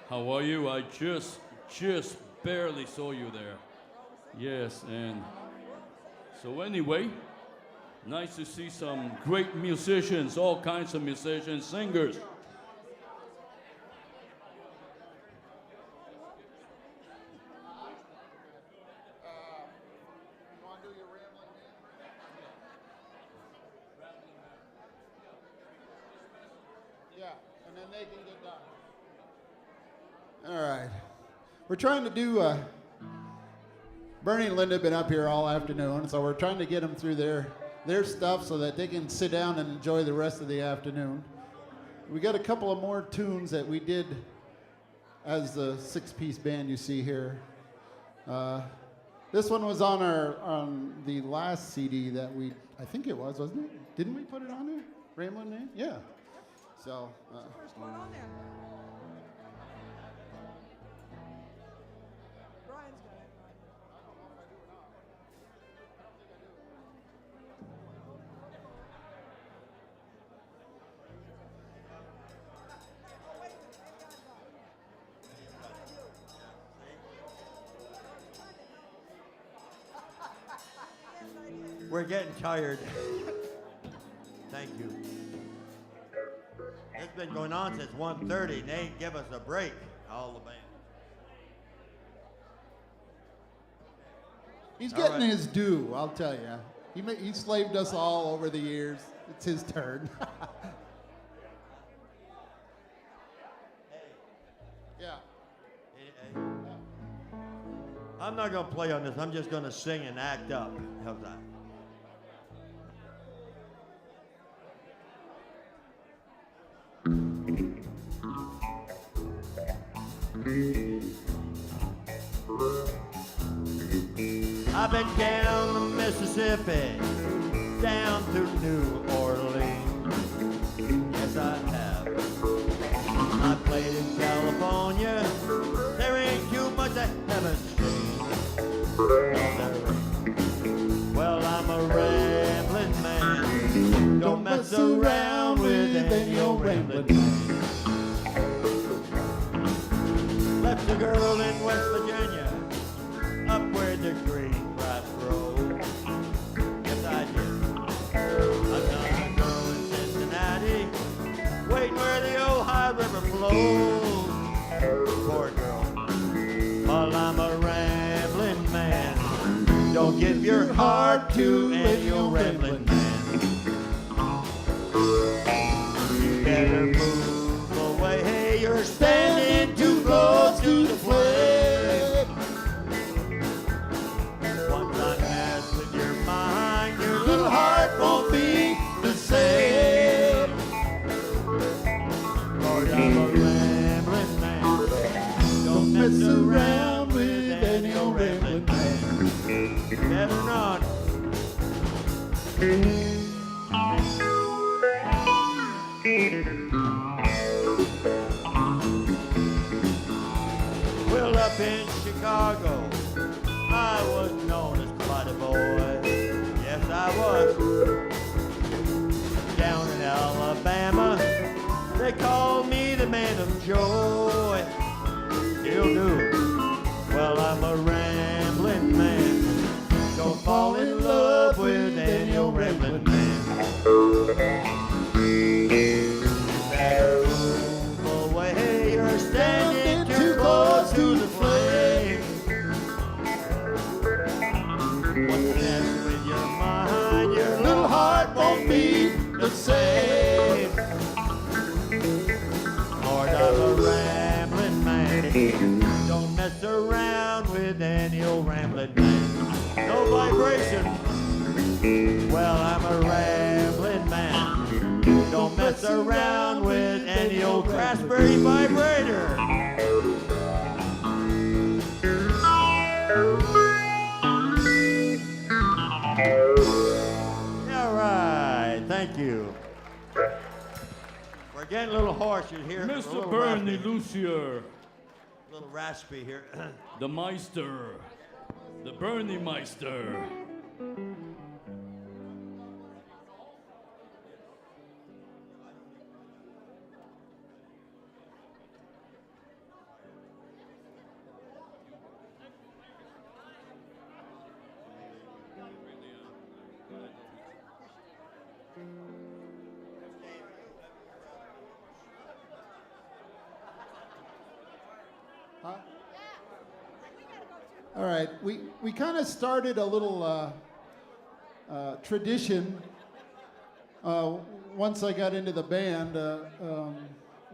Speaker 9: how are you? I just barely saw you there. Yes, and so anyway, nice to see some great musicians, all kinds of musicians, singers.
Speaker 8: Yeah, and then they can get done. All right. We're trying to do, Bernie and Linda have been up here all afternoon, so we're trying to get them through their stuff so that they can sit down and enjoy the rest of the afternoon. We got a couple of more tunes that we did as the six-piece band you see here. This one was on the last CD that I think it was, wasn't it? Didn't we put it on there? Ramblin' Man? Yeah. So,
Speaker 4: First one on there. Brian's got it.
Speaker 2: We're getting tired. Thank you. It's been going on since 1:30. They ain't give us a break, all the band.
Speaker 8: he's
Speaker 2: All
Speaker 8: getting
Speaker 2: right.
Speaker 8: his due, I'll tell you. He slaved us all over the years. It's his turn. Yeah.
Speaker 2: I'm not gonna play on this. I'm just gonna sing and act up. How's that? I've been down the Mississippi, down to New Orleans. Yes, I have. I played in California. There ain't too much I haven't seen. No, there ain't. Well, I'm a rambling man. Don't mess around with any old rambling man. Left a girl in West Virginia, up where the green grass grows. clothes. Poor girl. Well, I'm a rambling man. Don't give your heart to any old rambling man. You better move away. Hey, you're standing too close to the flame. Once I mess with your mind, your little heart won't be the same. Lord, I'm a rambling man. Don't mess around with any old rambling man. Better not. Well, up in Chicago, I was known as quite a boy. Yes, I was. Down in Alabama, they called me the man of joy. Still do. Well, I'm a rambling man. Don't fall in love with any old rambling man. Better move away, you're standing too close to the flame. What's that with your mind? Your little heart won't be the same. Lord, I'm a rambling man. Don't mess around with any old rambling man. No vibration. Well, I'm a rambling man. Don't mess around with any old craftsbury vibrator. All right, thank you. We're getting a little hoarse here.
Speaker 9: Mr. Bernie Lucier,
Speaker 2: A little raspy here.
Speaker 9: the Meister, the Bernie Meister.
Speaker 10: All right, we kind of started a little tradition once I got into the band,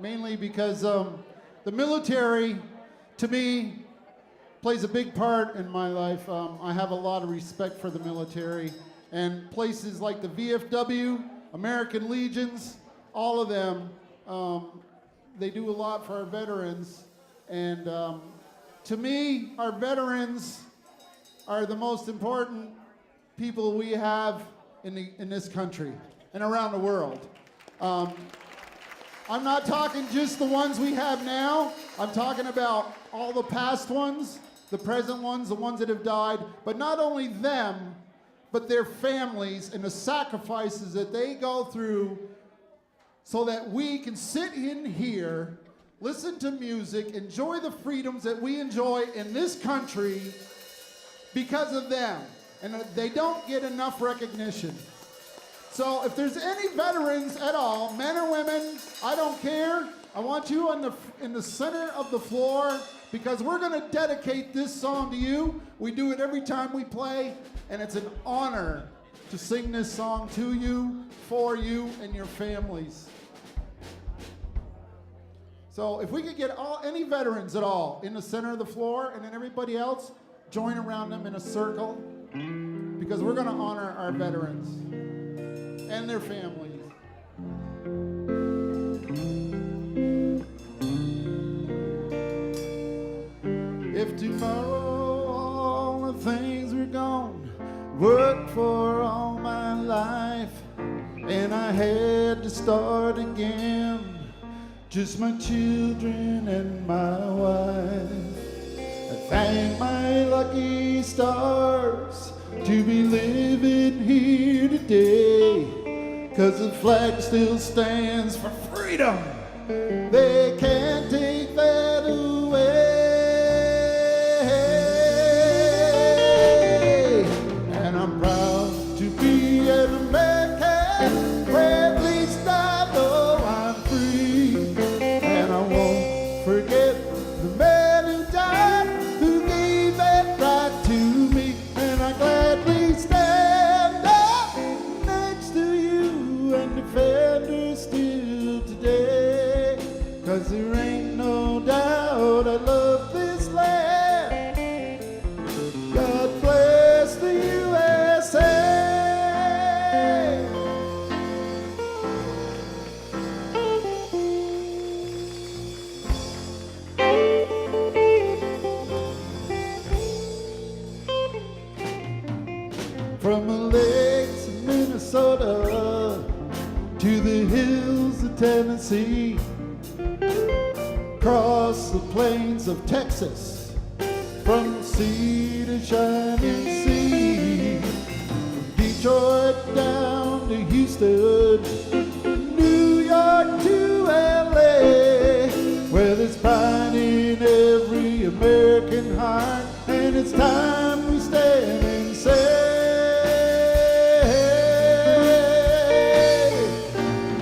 Speaker 10: mainly because the military, to me, plays a big part in my life. I have a lot of respect for the military, and places like the VFW, American Legions, all of them, they do a lot for our veterans, and to me, our veterans are the most important people we have in this country and around the world. I'm not talking just the ones we have now. I'm talking about all the past ones, the present ones, the ones that have died, but not only them, but their families and the sacrifices that they go through so that we can sit in here, listen to music, enjoy the freedoms that we enjoy in this country because of them. And they don't get enough recognition. So if there's any veterans at all, men or women, I don't care. I want you in the center of the floor because we're going to dedicate this song to you. We do it every time we play, and it's an honor to sing this song to you, for you, and your families. So if we could get any veterans at all in the center of the floor, and then everybody else join around them in a circle, because we're going to honor our veterans and their families. If tomorrow all the things were gone, worked for all my life, and I had to start again, just my children and my wife. I thank my lucky stars to be living here today, 'cause the flag still stands for freedom. They can't take that away. And I'm proud to be an American, where at least I know I'm free. And I won't 'cause there ain't no doubt I love this land. God bless the USA. From the lakes of Minnesota to the hills of Tennessee, across the plains of Texas, from sea to shining sea, from Detroit down to Houston, New York to LA, where there's pride in every American heart, and it's time we stand and say,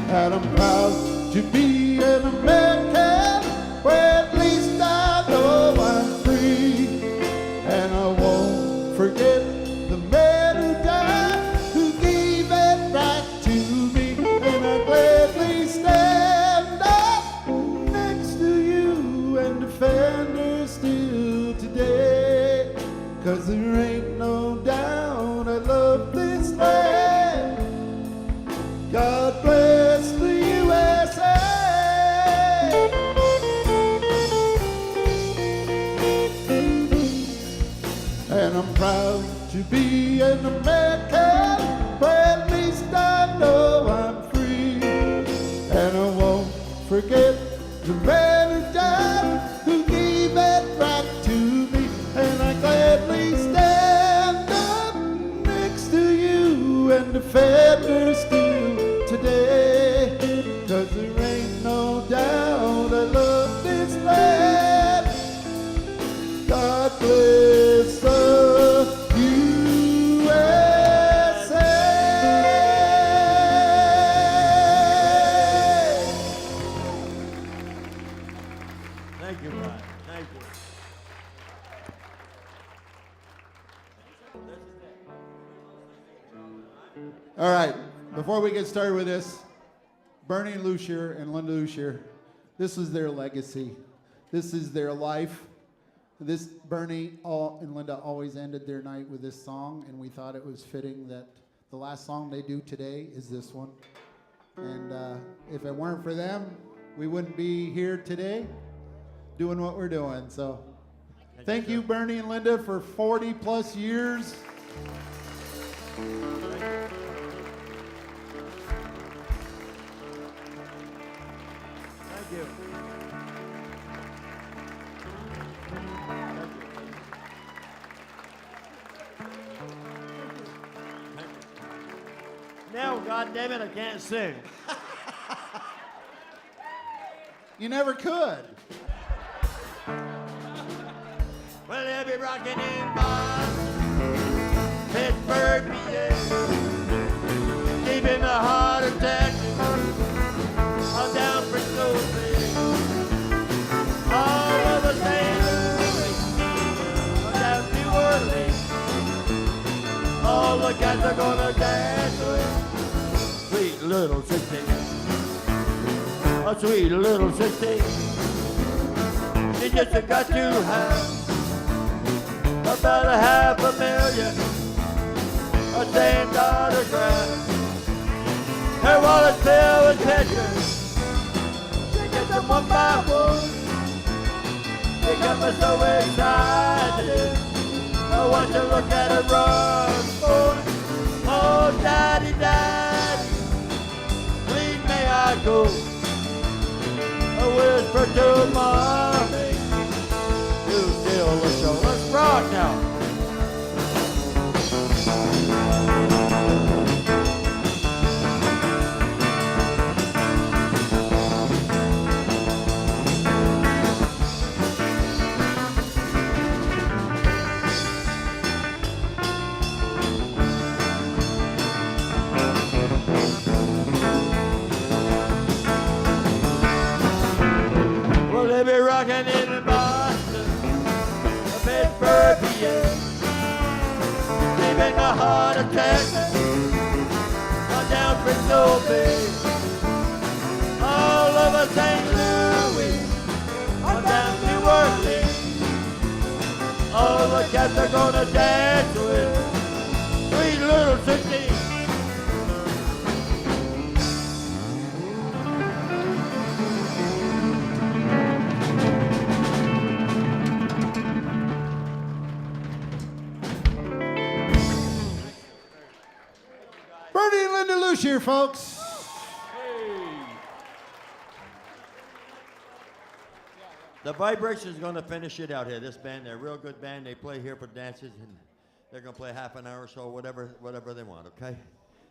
Speaker 10: and I'm proud to be an American, where at least I know I'm free. And I won't forget the man who died, who gave it right to me. And I gladly stand up next to you and defend her still today. 'Cause there ain't no doubt I love this land. God bless the USA. And I'm proud to be an American, but at least I know I'm free. And I won't forget the man who died, who gave it right to me. And I gladly stand up next to you and defend her still today. 'Cause there ain't no doubt I love this land. God bless the USA.
Speaker 2: Thank you, Brian. Thank you.
Speaker 10: All right, before we get started with this, Bernie Lucier and Linda Lucier, this is their legacy. This is their life. Bernie and Linda always ended their night with this song, and we thought it was fitting that the last song they do today is this one. And if it weren't for them, we wouldn't be here today doing what we're doing. So thank you, Bernie and Linda, for 40 plus years.
Speaker 2: Thank you. Now, goddammit, I can't sing.
Speaker 10: You never could.
Speaker 2: Well, they'll be rocking in Boston, Pittsburgh, PA, deep in the heart of Texas, on down for Snowflake, all over St. Louis, on down to Orleans. All the cats are gonna dance with sweet little 16, a sweet little 16. You just got to have about $500,000 a stained autograph. Her wallet filled with pictures. She gets them one by one. They got me so excited. I want to look at her run, boy. Oh, daddy, daddy, please may I go? I whisper to mommy, you steal the show. Let's rock now. Well, they be rocking in Boston, Pittsburgh, PA, deep in the heart of Texas, on down Frisco Bay, all over St. Louis, the cats are gonna dance with sweet little 16.
Speaker 10: Bernie and Linda Luce here, folks.
Speaker 2: The Vibrations is going to finish it out here. This band, they're a real good band. They play here for dances, and they're going to play half an hour or so, whatever they want, okay?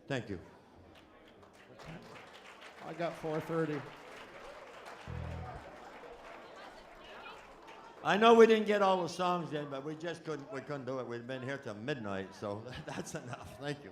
Speaker 2: Thank you.
Speaker 10: I got 4:30.
Speaker 2: I know we didn't get all the songs in, but we couldn't do it. We've been here till midnight, so that's enough. Thank you.